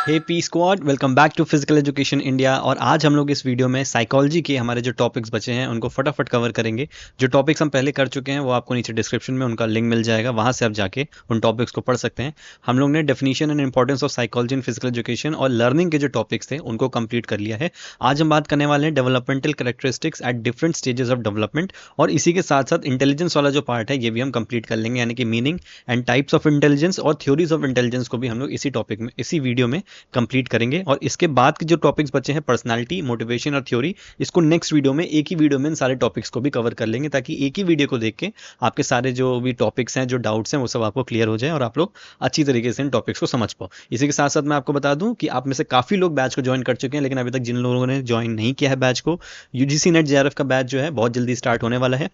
Hey P squad, welcome back to physical education India. और आज हम लोग इस वीडियो में साइकोलॉजी के हमारे जो टॉपिक्स बचे हैं उनको फटाफट कवर करेंगे। जो टॉपिक्स हम पहले कर चुके हैं वो आपको नीचे डिस्क्रिप्शन में उनका लिंक मिल जाएगा, वहाँ से आप जाके उन टॉपिक्स को पढ़ सकते हैं। हम लोग ने definition and importance of psychology in physical education और लर्निंग के जो टॉपिक्स थे उनको कंप्लीट कर लिया है। आज हम बात करने वाले हैं developmental characteristics at different stages of development, और इसी के साथ साथ इंटेलिजेंस वाला जो पार्ट है ये भी हम कंप्लीट कर लेंगे, यानी कि meaning and types of intelligence और थ्योरीज ऑफ इंटेलिजेंस को भी हम लोग इसी टॉपिक में, इसी वीडियो में कंप्लीट करेंगे। और इसके बाद के जो टॉपिक्स बचे हैं पर्सनालिटी, मोटिवेशन और थ्योरी, इसको नेक्स्ट वीडियो में एक ही वीडियो में इन सारे टॉपिक्स को भी कवर कर लेंगे, ताकि एक ही वीडियो को देख के आपके सारे जो भी टॉपिक्स हैं, जो डाउट्स हैं, वो सब आपको क्लियर हो जाए और आप लोग अच्छी तरीके से इन टॉपिक्स को समझ पाओ। इसी के साथ साथ मैं आपको बता दूं कि आप में से काफ़ी लोग बैच को ज्वाइन कर चुके हैं, लेकिन अभी तक जिन लोगों ने ज्वाइन नहीं किया है बैच को, यूजीसी नेट जेआरएफ का बैच जो है बहुत जल्दी स्टार्ट होने वाला है।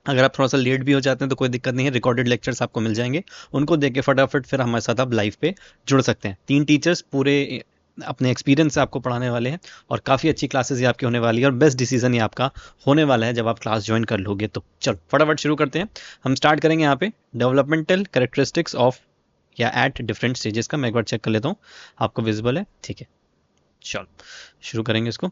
अगर आप थोड़ा सा लेट भी हो जाते हैं तो कोई दिक्कत नहीं है, रिकॉर्डेड लेक्चर्स आपको मिल जाएंगे, उनको देख के फटाफट फिर हमारे साथ आप लाइव पे जुड़ सकते हैं। 3 टीचर्स पूरे अपने एक्सपीरियंस से आपको पढ़ाने वाले हैं और काफ़ी अच्छी क्लासेस ये आपकी होने वाली है, और बेस्ट डिसीजन ये आपका होने वाला है जब आप क्लास ज्वाइन कर लोगे। तो चलो फटाफट शुरू करते हैं। हम स्टार्ट करेंगे यहाँ पे डेवलपमेंटल कैरेक्टरिस्टिक्स ऑफ या एट डिफरेंट स्टेजेस का। मैं एक बार चेक कर लेता हूँ आपको विजिबल है, ठीक है। चलो शुरू करेंगे इसको।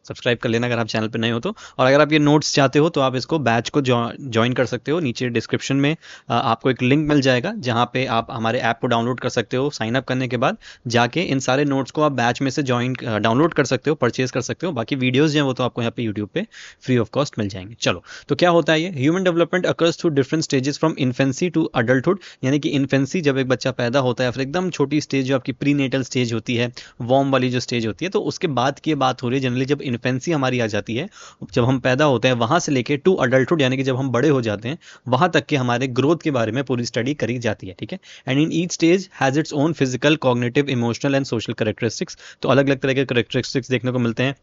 सब्सक्राइब कर लेना अगर आप चैनल पे नए हो तो। और अगर आप ये नोट्स चाहते हो तो आप इसको बैच को ज्वाइन कर सकते हो। नीचे डिस्क्रिप्शन में आपको एक लिंक मिल जाएगा जहाँ पे आप हमारे ऐप को डाउनलोड कर सकते हो। साइन अप करने के बाद जाके इन सारे नोट्स को आप बैच में से डाउनलोड कर सकते हो, परचेज कर सकते हो। बाकी वीडियोज़ जो हैं वो तो आपको यहाँ पे यूट्यूब पे फ्री ऑफ कॉस्ट मिल जाएंगे। चलो, तो क्या होता है ये human development occurs through different stages from infancy to adulthood, यानी कि इन्फेंसी जब एक बच्चा पैदा होता है, फिर एकदम छोटी स्टेज जो आपकी प्रीनेटल स्टेज होती है, वॉर्म वाली जो स्टेज होती है, तो उसके बाद की बात हो रही है। जनरली जब इन्फेंसी हमारी आ जाती है, जब हम पैदा होते हैं, वहां से लेके टू अडल्टहुड यानी कि जब हम बड़े हो जाते हैं, वहां तक के हमारे ग्रोथ के बारे में पूरी स्टडी करी जाती है, ठीक है। And in each stage has its own physical, cognitive, emotional and social characteristics. तो अलग अलग तरह के कैरेक्टरिस्टिक्स देखने को मिलते हैं।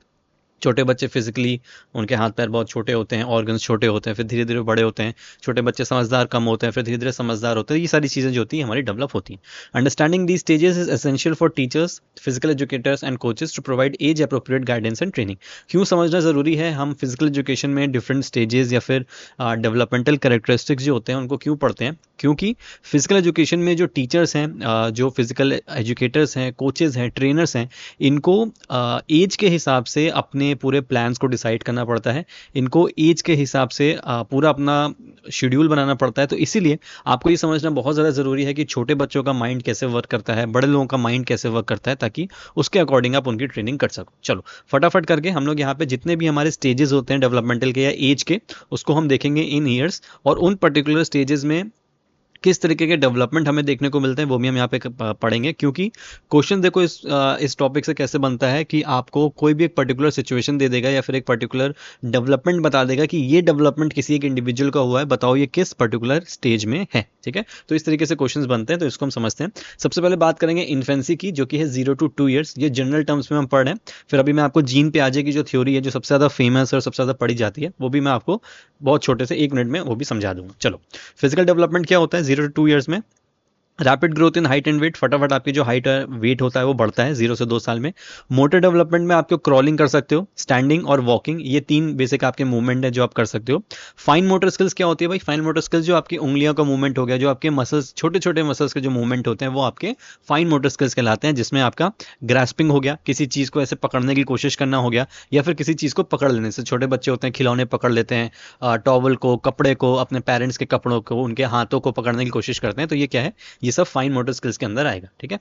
छोटे बच्चे फिजिकली उनके हाथ पैर बहुत छोटे होते हैं, ऑर्गन्स छोटे होते हैं, फिर धीरे धीरे बड़े होते हैं। छोटे बच्चे समझदार कम होते हैं, फिर धीरे धीरे समझदार होते हैं। ये सारी चीज़ें जो होती हैं हमारी डेवलप होती हैं। Understanding the stages is essential for teachers, physical educators and coaches to provide age appropriate guidance and training. क्यों समझना ज़रूरी है? हम फिजिकल एजुकेशन में डिफरेंट स्टेजेस या फिर डेवलपमेंटल कैरेक्टरिस्टिक्स जो होते हैं उनको क्यों पढ़ते हैं? क्योंकि फिजिकल एजुकेशन में जो टीचर्स हैं, जो फिजिकल एजुकेटर्स हैं, कोचेज़ हैं, ट्रेनर्स हैं, इनको एज के हिसाब से अपने पूरे प्लान्स को डिसाइड करना पड़ता है। इनको एज के हिसाब से पूरा अपना शेड्यूल बनाना पड़ता है। तो इसीलिए आपको ये समझना बहुत ज़्यादा ज़रूरी है कि छोटे बच्चों का माइंड कैसे वर्क करता है, बड़े लोगों का माइंड कैसे वर्क करता है, ताकि उसके अकॉर्डिंग आप उनकी ट्रेनिंग कर सको। चलो फटाफट करके हम लोग यहाँ पे जितने भी हमारे स्टेजेस होते हैं डेवलपमेंटल के या एज के, उसको हम देखेंगे इन ईयर्स, और उन पर्टिकुलर स्टेजेस में किस तरीके के डेवलपमेंट हमें देखने को मिलते हैं वो भी हम यहाँ पे पढ़ेंगे। क्योंकि क्वेश्चन देखो इस टॉपिक से कैसे बनता है कि आपको कोई भी एक पर्टिकुलर सिचुएशन दे देगा या फिर एक पर्टिकुलर डेवलपमेंट बता देगा कि ये डेवलपमेंट किसी एक इंडिविजुअल का हुआ है, बताओ ये किस पर्टिकुलर स्टेज में है, ठीक है। तो इस तरीके से क्वेश्चन बनते हैं, तो इसको हम समझते हैं। सबसे पहले बात करेंगे इन्फेंसी की, जो कि है 0 to 2 ईयर्स। ये जनरल टर्म्स में हम पढ़ रहे हैं। फिर अभी मैं आपको जीन पियाजे की जो थ्योरी है, जो सबसे ज़्यादा फेमस और सबसे ज़्यादा पढ़ी जाती है, वो भी मैं आपको बहुत छोटे से 1 मिनट में वो भी समझा दूंगा। चलो, फिजिकल डेवलपमेंट क्या होता है 0 to 2 ईयर्स में? Rapid growth in height and weight, फटाफट आपकी जो हाइट वेट होता है वो बढ़ता है 0 से 2 साल में। मोटर डेवलपमेंट में आपको क्रॉलिंग कर सकते हो, स्टैंडिंग और वॉकिंग, ये 3 बेसिक आपके मूवमेंट है जो आप कर सकते हो। फाइन मोटर स्किल्स क्या होती है भाई? फाइन मोटर स्किल्स जो आपकी उंगलियों का मूवमेंट हो गया, जो आपके मसल्स, छोटे छोटे मसल्स के जो मूवमेंट होते हैं, वो आपके फाइन मोटर स्किल्स कहलाते हैं। जिसमें आपका ग्रास्पिंग हो गया, किसी चीज़ को ऐसे पकड़ने की कोशिश करना हो गया, या फिर किसी चीज़ को पकड़ लेने से। छोटे बच्चे होते हैं खिलौने पकड़ लेते हैं, टॉवल को, कपड़े को, अपने पेरेंट्स के कपड़ों को, उनके हाथों को पकड़ने की कोशिश करते हैं। तो ये क्या है? ये सब फाइन मोटर स्किल्स के अंदर आएगा, ठीक है।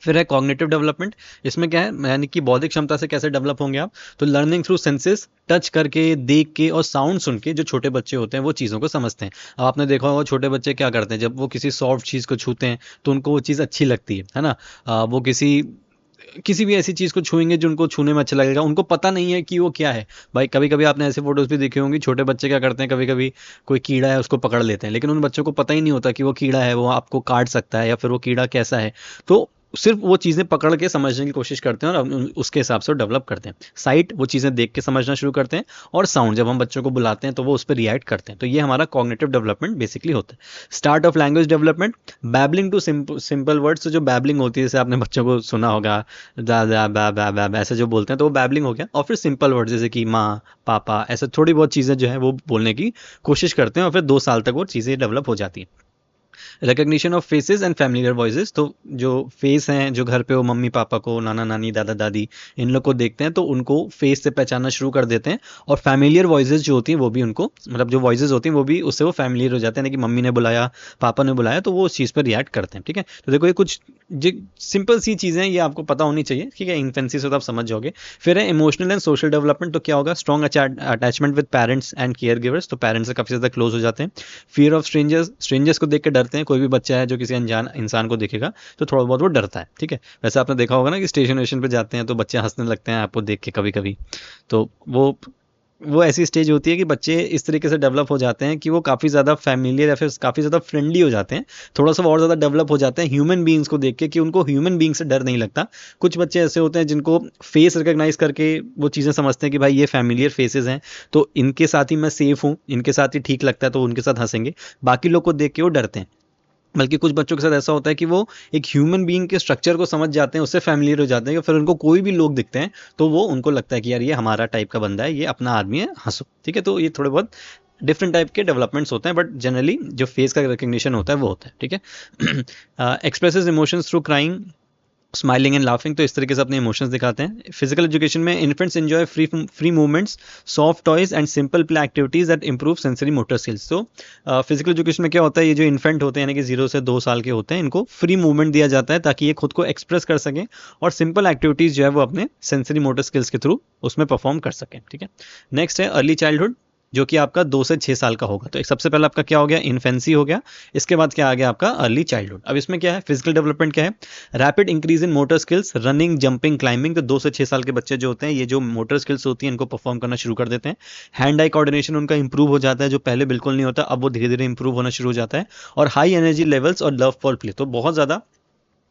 फिर है कॉग्निटिव डेवलपमेंट। इसमें क्या है, यानी कि बौद्धिक क्षमता से कैसे डेवलप होंगे आप? तो लर्निंग थ्रू सेंसेस, टच करके, देख के और साउंड सुन के जो छोटे बच्चे होते हैं वो चीज़ों को समझते हैं। अब आपने देखा होगा छोटे बच्चे क्या करते हैं, जब वो किसी सॉफ्ट चीज़ को छूते हैं तो उनको वो चीज़ अच्छी लगती है ना। वो किसी किसी भी ऐसी चीज़ को छुएंगे जो उनको छूने में अच्छा लगेगा, उनको पता नहीं है कि वो क्या है। भाई कभी कभी आपने ऐसे फोटोज़ भी देखे होंगे, छोटे बच्चे क्या करते हैं, कभी कभी कोई कीड़ा है उसको पकड़ लेते हैं, लेकिन उन बच्चों को पता ही नहीं होता कि वो कीड़ा है, वो आपको काट सकता है, या फिर वो कीड़ा कैसा है। तो सिर्फ वो चीज़ें पकड़ के समझने की कोशिश करते हैं और उसके हिसाब से डेवलप करते हैं। साइट, वो चीज़ें देख के समझना शुरू करते हैं। और साउंड, जब हम बच्चों को बुलाते हैं तो वो उस पर रिएक्ट करते हैं। तो ये हमारा कॉग्निटिव डेवलपमेंट बेसिकली होता है। Start of language development, babbling to simple words. तो जो बैबलिंग होती है, जैसे आपने बच्चों को सुना होगा दा दा बा बा बा बा, ऐसे जो बोलते हैं, तो वो बैबलिंग हो गया। और फिर सिंपल वर्ड जैसे कि माँ, पापा, ऐसे थोड़ी बहुत चीज़ें जो है वो बोलने की कोशिश करते हैं, और फिर 2 साल तक वो चीज़ें डेवलप हो जाती हैं। Recognition of faces and familiar voices, तो जो फेस हैं जो घर पे वो मम्मी पापा को, नाना नानी, दादा दादी, इन लोग को देखते हैं तो उनको फेस से पहचानना शुरू कर देते हैं। और फैमिलियर वॉइसेस जो होती हैं वो भी उनको, मतलब जो वॉइसेस होती हैं वो भी उससे वो फैमिलियर हो जाते हैं, कि मम्मी ने बुलाया, पापा ने बुलाया, तो वो उस चीज़ पर रिएक्ट करते हैं। ठीक है, तो देखो ये कुछ सिंपल सी चीज़ें ये आपको पता होनी चाहिए। ठीक है, इन्फेंसी से तो आप समझ जाओगे। फिर है इमोशनल एंड सोशल डेवलपमेंट, तो क्या होगा, strong attachment with parents and care givers, तो पेरेंट्स से काफ़ी ज़्यादा क्लोज हो जाते हैं। फियर ऑफ स्ट्रेंजर्स, स्ट्रेंजर्स को देख के डरते हैं। कोई भी बच्चा है जो किसी अनजान इंसान को देखेगा तो थोड़ा बहुत वो डरता है। ठीक है, वैसे आपने देखा होगा ना कि स्टेशन वेशन पे जाते हैं तो बच्चे हंसने लगते हैं आपको देख के कभी कभी। तो वो ऐसी स्टेज होती है कि बच्चे इस तरीके से डेवलप हो जाते हैं कि वो काफ़ी ज़्यादा फैमिलियर या फिर काफ़ी ज़्यादा फ्रेंडली हो जाते हैं, थोड़ा सा और ज़्यादा डेवलप हो जाते हैं ह्यूमन बींग्स को देख के, कि उनको ह्यूमन बींग से डर नहीं लगता। कुछ बच्चे ऐसे होते हैं जिनको फेस रिकग्नाइज करके वो चीज़ें समझते हैं कि भाई ये फैमिलियर फेसेस हैं, तो इनके साथ ही मैं सेफ हूँ, इनके साथ ही ठीक लगता है, तो उनके साथ हंसेंगे। बाकी लोग को देख के वो डरते हैं। बल्कि कुछ बच्चों के साथ ऐसा होता है कि वो एक ह्यूमन बीइंग के स्ट्रक्चर को समझ जाते हैं, उससे फैमिलियर हो जाते हैं, कि फिर उनको कोई भी लोग दिखते हैं तो वो उनको लगता है कि यार ये हमारा टाइप का बंदा है, ये अपना आदमी है, हंसो। ठीक है, तो ये थोड़े बहुत डिफरेंट टाइप के डेवलपमेंट्स होते हैं, बट जनरली जो फेस का रिकग्निशन होता है वो होता है। ठीक है, expresses emotions through crying, smiling and laughing, तो इस तरीके से अपने इमोशंस दिखाते हैं। फिजिकल एजुकेशन में infants enjoy free movements, soft toys and simple play activities that improve sensory motor skills. तो फिजिकल एजुकेशन में क्या होता है, ये जो इन्फेंट होते हैं यानी कि 0 से 2 साल के होते हैं, इनको फ्री मूवमेंट दिया जाता है ताकि ये खुद को एक्सप्रेस कर सकें और सिंपल एक्टिविटीज जो है वो अपने सेंसरी मोटर स्किल्स के थ्रू उसमें परफॉर्म कर सकें। ठीक है, नेक्स्ट है अर्ली चाइल्डहुड, जो कि आपका 2 से 6 साल का होगा। तो एक सबसे पहले आपका क्या हो गया, इन्फेंसी हो गया। इसके बाद क्या आ गया आपका अर्ली चाइल्डहुड। अब इसमें क्या है, फिजिकल डेवलपमेंट क्या है, rapid increase in motor skills, running, jumping, climbing. तो 2 से 6 साल के बच्चे जो होते हैं ये जो मोटर स्किल्स होती हैं इनको परफॉर्म करना शुरू कर देते हैं। हैंड आई कोऑर्डिनेशन उनका इंप्रूव हो जाता है, जो पहले बिल्कुल नहीं होता, अब वो धीरे धीरे इंप्रूव होना शुरू हो जाता है। और हाई एनर्जी लेवल्स और लव फॉर प्ले, तो बहुत ज़्यादा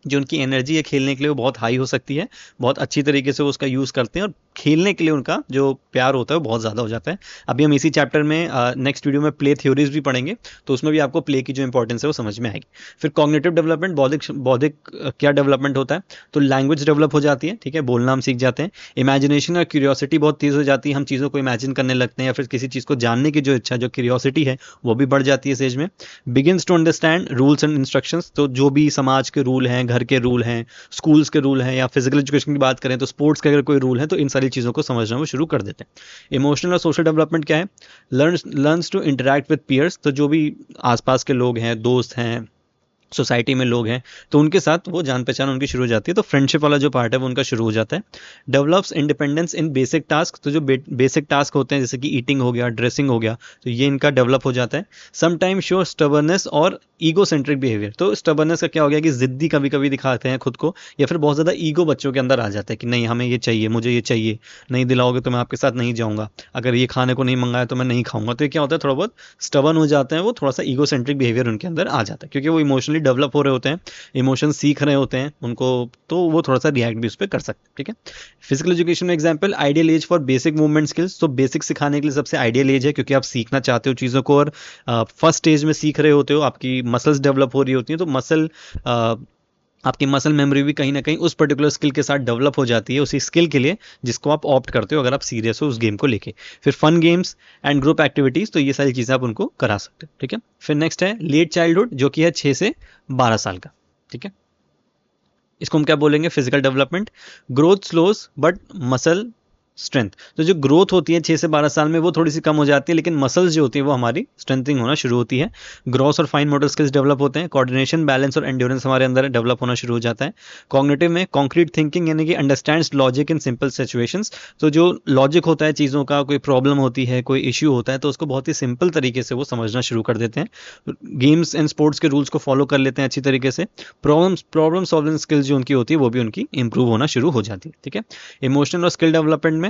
जो उनकी एनर्जी है खेलने के लिए वो बहुत हाई हो सकती है, बहुत अच्छी तरीके से वो उसका यूज़ करते हैं, और खेलने के लिए उनका जो प्यार होता है वो बहुत ज़्यादा हो जाता है। अभी हम इसी चैप्टर में नेक्स्ट वीडियो में प्ले थ्योरीज भी पढ़ेंगे, तो उसमें भी आपको प्ले की जो इंपॉर्टेंस है वो समझ में आएगी। फिर कॉग्निटिव डेवलपमेंट, बौद्धिक बौद्धिक क्या डेवलपमेंट होता है, तो लैंग्वेज डेवलप हो जाती है। ठीक है, बोलना हम सीख जाते हैं। इमेजिनेशन और क्यूरियोसिटी बहुत तेज़ हो जाती है, हम चीज़ों को इमेजिन करने लगते हैं, या फिर किसी चीज़ को जानने की जो इच्छा, जो क्यूरियोसिटी है वो भी बढ़ जाती है इस एज में। Begins to understand rules and instructions, तो जो भी समाज के रूल हैं, घर के रूल हैं, स्कूल्स के रूल हैं, या फिजिकल एजुकेशन की बात करें तो स्पोर्ट्स के अगर कोई रूल है तो इन सारी चीज़ों को समझना वो शुरू कर देते हैं। इमोशनल और सोशल डेवलपमेंट क्या है, learns to interact with peers, तो जो भी आसपास के लोग हैं, दोस्त हैं, सोसाइटी में लोग हैं, तो उनके साथ वो जान पहचान उनकी शुरू हो जाती है, तो फ्रेंडशिप वाला जो पार्ट है वो उनका शुरू हो जाता है। Develops independence in basic task, तो जो बेसिक टास्क होते हैं जैसे कि ईटिंग हो गया, ड्रेसिंग हो गया, तो ये इनका डेवलप हो जाता है। समटाइम शो स्टबर्नेस और ईगो सेंट्रिक बिहेवियर, तो स्टबर्नेस का क्या हो गया कि जिद्दी कभी कभी दिखाते हैं खुद को, या फिर बहुत ज़्यादा ईगो बच्चों के अंदर आ जाता है कि नहीं हमें ये चाहिए, मुझे ये चाहिए, नहीं दिलाओगे तो मैं आपके साथ नहीं जाऊँगा, अगर ये खाने को नहीं मंगाया तो मैं नहीं खाऊंगा। तो ये क्या होता है, थोड़ा बहुत स्टबर्न हो जाते हैं, वो थोड़ा सा ईगो सेंट्रिक बिहेवियर उनके अंदर आ जाता है, क्योंकि वो इमोशनली डेवलप हो रहे होते हैं, इमोशन सीख रहे होते हैं उनको, तो वो थोड़ा सा रिएक्ट भी उस पर कर सकते हैं। ठीक है, फिजिकल एजुकेशन में example, ideal age for basic movement skills, तो बेसिक सिखाने के लिए सबसे आइडियल एज है, क्योंकि आप सीखना चाहते हो चीज़ों को, और फर्स्ट स्टेज में सीख रहे होते हो, आपकी मसल्स डेवलप हो रही होती हैं, तो आपकी मसल मेमोरी भी कहीं ना कहीं उस पर्टिकुलर स्किल के साथ डेवलप हो जाती है, उसी स्किल के लिए जिसको आप ऑप्ट करते हो अगर आप सीरियस हो उस गेम को लेके। फिर fun games and group activities, तो ये सारी चीज़ें आप उनको करा सकते हो। ठीक है, फिर नेक्स्ट है लेट चाइल्डहुड, जो कि है 6 से 12 साल का। ठीक है, इसको हम क्या बोलेंगे, physical development, growth slows but muscle strength, तो जो ग्रोथ होती है 6 से 12 साल में वो थोड़ी सी कम हो जाती है, लेकिन मसल्स जो होती है वो हमारी स्ट्रेंथिंग होना शुरू होती है। ग्रॉस और फाइन मोटर स्किल्स डेवलप होते हैं, कोऑर्डिनेशन, बैलेंस और एंड्योरेंस हमारे अंदर डेवलप होना शुरू हो जाता है। कॉग्निटिव में कॉन्क्रीट थिंकिंग, यानी कि understands logic in simple situations, तो जो लॉजिक होता है चीज़ों का, कोई प्रॉब्लम होती है, कोई इश्यू होता है, तो उसको बहुत ही सिंपल तरीके से वो समझना शुरू कर देते हैं। गेम्स एंड स्पोर्ट्स के रूल्स को फॉलो कर लेते हैं अच्छी तरीके से। प्रॉब्लम सॉल्विंग स्किल्स जो उनकी होती है वो भी उनकी इंप्रूव होना शुरू हो जाती है। ठीक है, इमोशनल और स्किल डेवलपमेंट में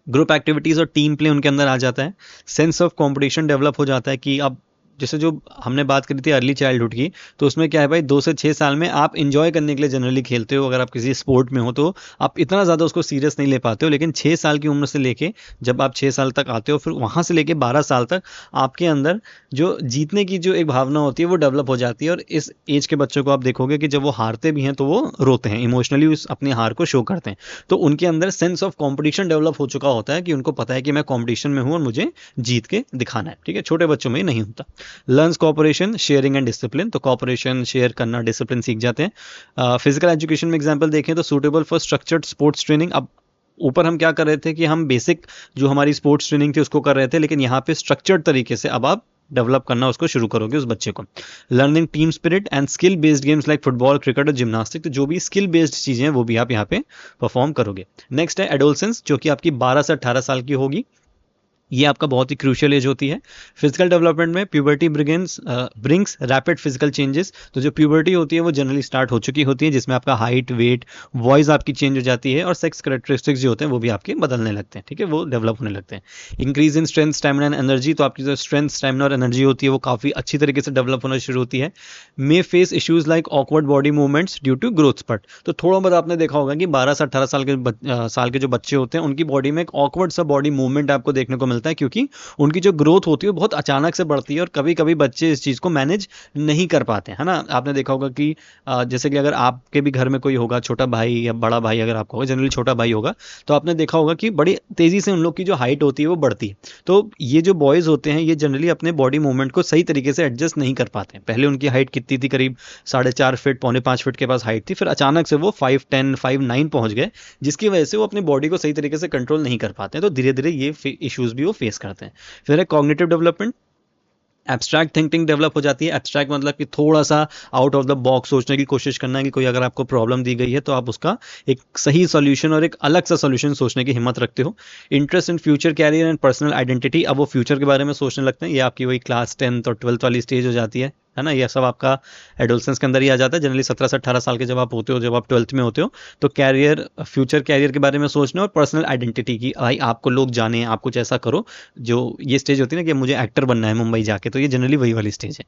ग्रुप एक्टिविटीज़ और टीम प्ले उनके अंदर आ जाता है। सेंस ऑफ कंपटीशन डेवलप हो जाता है, कि अब जैसे जो हमने बात करी थी अर्ली चाइल्डहुड की, तो उसमें क्या है भाई, 2 से 6 साल में आप इंजॉय करने के लिए जनरली खेलते हो, अगर आप किसी स्पोर्ट में हो तो आप इतना ज़्यादा उसको सीरियस नहीं ले पाते हो, लेकिन 6 साल की उम्र से लेके जब आप 6 साल तक आते हो, फिर वहाँ से लेके 12 साल तक आपके अंदर जो जीतने की जो एक भावना होती है वो डेवलप हो जाती है। और इस एज के बच्चों को आप देखोगे कि जब वो हारते भी हैं तो वो रोते हैं, इमोशनली उस अपनी हार को शो करते हैं, तो उनके अंदर सेंस ऑफ कॉम्पिटिशन डेवलप हो चुका होता है, कि उनको पता है कि मैं कॉम्पिटिशन में हूँ और मुझे जीत के दिखाना है। ठीक है, छोटे बच्चों में नहीं होता। Learns cooperation, sharing and discipline, तो कोऑपरेशन, शेयर करना, डिसिप्लिन सीख जाते हैं। फिजिकल एजुकेशन में एग्जांपल देखें तो suitable for structured sports training. अब ऊपर हम क्या कर रहे थे कि हम बेसिक जो हमारी स्पोर्ट्स ट्रेनिंग थी उसको कर रहे थे, लेकिन यहाँ पे स्ट्रक्चर्ड तरीके से अब आप डेवलप करना उसको शुरू करोगे उस बच्चे को। Learning team spirit and skill based games like football, cricket और जिम्नास्टिक, तो जो भी स्किल बेस्ड चीज़ें हैं वो भी आप यहाँ पे परफॉर्म करोगे। नेक्स्ट है एडोलसेंस, जो कि आपकी 12 से 18 साल की होगी। ये आपका बहुत ही क्रूशियल एज होती है। फिजिकल डेवलपमेंट में puberty brings rapid physical changes, तो जो प्यूबर्टी होती है वो जनरली स्टार्ट हो चुकी होती है, जिसमें आपका हाइट, वेट, वॉइस आपकी चेंज हो जाती है और सेक्स करेक्टरिस्टिक्स जो होते हैं वो भी आपके बदलने लगते हैं, ठीक है, वो डेवलप होने लगते हैं। Increase in strength, stamina and energy, तो आपकी जो स्ट्रेंथ, स्टैमिना और एनर्जी होती है वो काफ़ी अच्छी तरीके से डेवलप होना शुरू होती है। May face issues like awkward body movements due to growth spurt, तो थोड़ा बहुत आपने देखा होगा कि 12 से 18 साल के जो बच्चे होते हैं उनकी बॉडी में एक ऑकवर्ड सा बॉडी मूवमेंट आपको देखने को मिलता है, क्योंकि उनकी जो ग्रोथ होती है वो बहुत अचानक से बढ़ती है और कभी कभी बच्चे इस चीज़ को मैनेज नहीं कर पाते हैं, है ना। आपने देखा होगा कि जैसे कि अगर आपके भी घर में कोई होगा, छोटा भाई या बड़ा भाई अगर आपका होगा, जनरली छोटा भाई होगा, तो आपने देखा होगा कि बड़ी तेज़ी से उन लोग की जो हाइट होती है वो बढ़ती है। तो ये जो बॉयज़ होते हैं ये जनरली अपने बॉडी मूवमेंट को सही तरीके से एडजस्ट नहीं कर पाते हैं। पहले उनकी हाइट कितनी थी, करीब 4.5 फीट, 4.25 फीट के पास हाइट थी, फिर अचानक से वो 5'10", 5'9" पहुंच गए, जिसकी वजह से वो अपनी बॉडी को सही तरीके से कंट्रोल नहीं कर पाते हैं। तो धीरे धीरे ये इश्यूज भी वो फेस करते हैं। फिर है cognitive development, abstract thinking develop हो जाती है। एब्स्ट्रैक्ट मतलब कि थोड़ा सा आउट ऑफ द बॉक्स सोचने की कोशिश करना है, कि कोई अगर आपको प्रॉब्लम दी गई है तो आप उसका एक सही सॉल्यूशन और एक अलग सा सॉल्यूशन सोचने की हिम्मत रखते हो। Interest in future career and personal identity, अब वो फ्यूचर के बारे में सोचने लगते हैं। ये आपकी वही क्लास 10th और 12th वाली स्टेज हो जाती है ना। ये सब आपका एडोलसेंस के अंदर ही आ जाता है। जनरली 17 से 18 साल के जब आप होते हो, जब आप 12th में होते हो, तो कैरियर, फ्यूचर कैरियर के बारे में सोचना और पर्सनल आइडेंटिटी की, भाई आपको लोग जाने, आप कुछ ऐसा करो। जो ये स्टेज होती है ना कि मुझे एक्टर बनना है मुंबई जाके, तो ये जनरली वही वाली स्टेज है।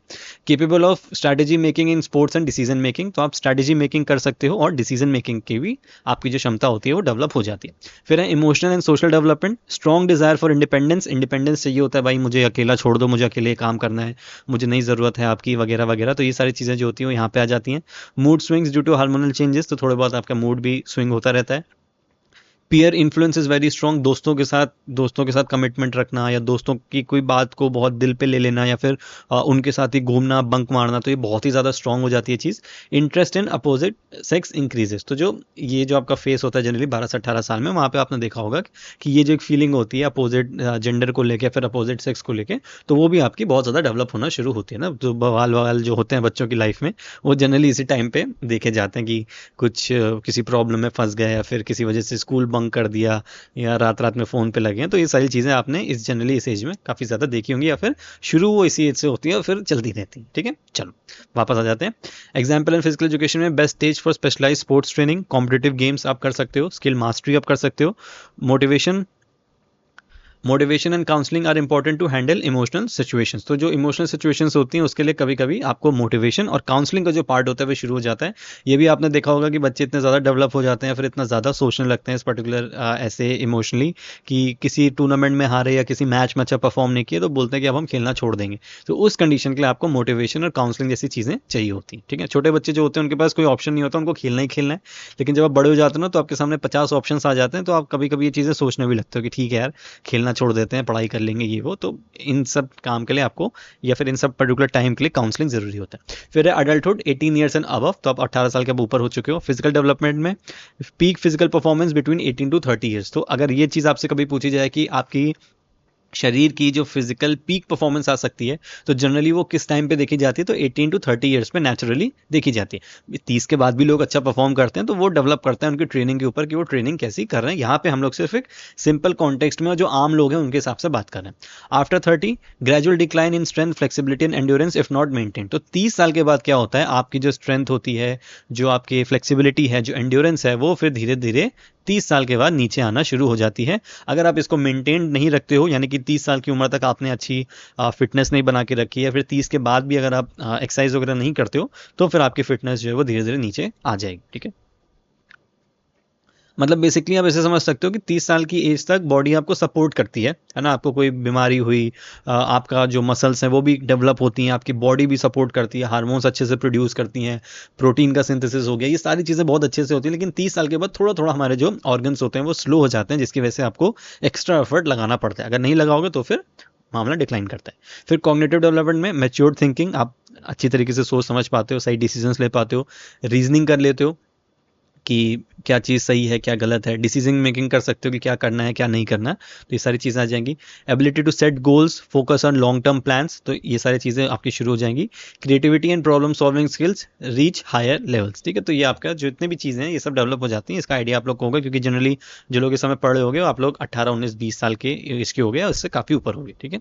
Capable of strategy making in sports and decision making, तो आप स्ट्रैटेजी मेकिंग कर सकते हो और डिसीजन मेकिंग की भी आपकी जो क्षमता होती है वो डेवलप हो जाती है। फिर है emotional and social development, strong desire for independence, independence चाहिए होता है, भाई मुझे अकेला छोड़ दो, मुझे अकेले काम करना है, मुझे नहीं ज़रूरत है आपकी, वगैरह वगैरह। तो ये सारी चीज़ें जो होती हैं वो यहाँ पे आ जाती हैं। Mood swings due to hormonal changes, तो थोड़े बहुत आपका मूड भी स्विंग होता रहता है। Peer influence is very strong, दोस्तों के साथ कमिटमेंट रखना, या दोस्तों की कोई बात को बहुत दिल पे ले लेना, या फिर उनके साथ ही घूमना, बंक मारना, तो ये बहुत ही ज़्यादा स्ट्रॉन्ग हो जाती है चीज़। Interest in opposite sex increases, तो ये जो आपका फेस होता है जनरली 12 से 18 साल में, वहाँ पे आपने देखा होगा कि ये जो एक फीलिंग होती है अपोजिट जेंडर को लेके, फिर अपोजिट सेक्स को लेके, तो वो भी आपकी बहुत ज़्यादा डेवलप होना शुरू होती है ना। जो बवाल ववाल जो होते हैं बच्चों की लाइफ में, वो जनरली इसी टाइम पे देखे जाते हैं कि कुछ किसी प्रॉब्लम में फंस गए, या फिर किसी वजह से स्कूल बंक कर दिया, या रात रात में फ़ोन पे लगे हैं। तो ये सारी चीज़ें आपने जनरली इस एज में काफ़ी ज़्यादा देखी होंगी, या फिर शुरू वो इसी एज से होती है और फिर चलती रहती है, ठीक है। चलो वापस आ जाते हैं। एग्जाम्पल इन फिजिकल एजुकेशन में best stage for specialise sports training, competitive games आप कर सकते हो, स्किल मास्टरी आप कर सकते हो। Motivation and counselling are important to handle emotional situations, तो जो इमोशनल सिचुएशंस होती हैं उसके लिए कभी कभी आपको मोटिवेशन और काउंसलिंग का जो पार्ट होता है वो शुरू हो जाता है। ये भी आपने देखा होगा कि बच्चे इतने ज़्यादा डेवलप हो जाते हैं, फिर इतना ज़्यादा सोचने लगते हैं इस पर्टिकुलर ऐसे इमोशनली, कि किसी टूर्नामेंट में हारे या किसी मैच में अच्छा परफॉर्म नहीं किया तो बोलते हैं कि अब हम खेलना छोड़ देंगे। तो उस कंडीशन के लिए आपको मोटिवेशन और काउंसलिंग जैसी चीज़ें चाहिए होती हैं, ठीक है। छोटे बच्चे जो होते हैं उनके पास कोई ऑप्शन नहीं होता, उनको खेलना ही खेलना है। लेकिन जब आप बड़े हो जाते हैं ना, तो आपके सामने 50 ऑप्शन आ जाते हैं, तो आप कभी कभी ये चीज़ें सोचने भी लगते हो कि ठीक है यार, खेलना छोड़ देते हैं, पढ़ाई कर लेंगे, ये वो। तो इन सब काम के लिए आपको, या फिर इन सब पर्टिकुलर टाइम के लिए काउंसलिंग जरूरी होता है। फिर है अडल्टहुड, 18 ईयर्स एंड अबव, तो आप 18 साल के ऊपर हो चुके हो। फिजिकल डेवलपमेंट में peak physical performance between 18 to 30 years, तो अगर ये चीज़ आपसे कभी पूछी जाए कि आपकी शरीर की जो फिजिकल पीक परफॉर्मेंस आ सकती है, तो जनरली वो किस टाइम पे देखी जाती है, तो 18 to 30 ईयर्स में नेचुरली देखी जाती है। 30 के बाद भी लोग अच्छा परफॉर्म करते हैं, तो वो डेवलप करते हैं उनकी ट्रेनिंग के ऊपर कि वो ट्रेनिंग कैसी कर रहे हैं। यहाँ पे हम लोग सिर्फ एक सिंपल कॉन्टेक्स्ट में जो आम लोग हैं उनके हिसाब से बात कर रहे हैं। After 30 gradual decline in strength, flexibility and endurance if not maintain, तो 30 साल के बाद क्या होता है, आपकी जो स्ट्रेंथ होती है, जो आपकी फ्लेक्सिबिलिटी है, जो एंड्योरेंस है, वो फिर धीरे धीरे 30 साल के बाद नीचे आना शुरू हो जाती है। अगर आप इसको मेंटेन नहीं रखते हो, यानी कि 30 साल की उम्र तक आपने अच्छी फिटनेस नहीं बना के रखी है, फिर 30 के बाद भी अगर आप एक्सरसाइज वगैरह नहीं करते हो, तो फिर आपकी फिटनेस जो है वो धीरे धीरे नीचे आ जाएगी, ठीक है। मतलब बेसिकली आप ऐसे समझ सकते हो कि 30 साल की एज तक बॉडी आपको सपोर्ट करती है ना। आपको कोई बीमारी हुई, आपका जो मसल्स हैं वो भी डेवलप होती हैं, आपकी बॉडी भी सपोर्ट करती है, हार्मोन्स अच्छे से प्रोड्यूस करती हैं, प्रोटीन का सिंथेसिस हो गया, ये सारी चीज़ें बहुत अच्छे से होती हैं। लेकिन 30 साल के बाद थोड़ा थोड़ा हमारे जो ऑर्गन्स होते हैं वो स्लो हो जाते हैं, जिसकी वजह से आपको एक्स्ट्रा एफर्ट लगाना पड़ता है। अगर नहीं लगाओगे तो फिर मामला डिक्लाइन करता है। फिर कॉग्निटिव डेवलपमेंट में मैच्योर थिंकिंग, आप अच्छी तरीके से सोच समझ पाते हो, सही डिसीजंस ले पाते हो, रीजनिंग कर लेते हो कि क्या चीज़ सही है क्या गलत है, डिसीजन मेकिंग कर सकते हो कि क्या करना है क्या नहीं करना, तो ये सारी चीज़ें आ जाएंगी। Ability to set goals, focus on long term plans, तो ये सारी चीज़ें आपकी शुरू हो जाएंगी। Creativity and problem solving skills, reach higher levels, ठीक है। तो ये आपका जितने भी चीज़ें हैं ये सब डेवलप हो जाती हैं, इसका आइडिया आप लोग को होगा, क्योंकि जनरली जो लोग इस समय पढ़ रहे होंगे आप लोग 18, 19, 20 साल के इसके हो गए, उससे काफ़ी ऊपर होंगे, ठीक है।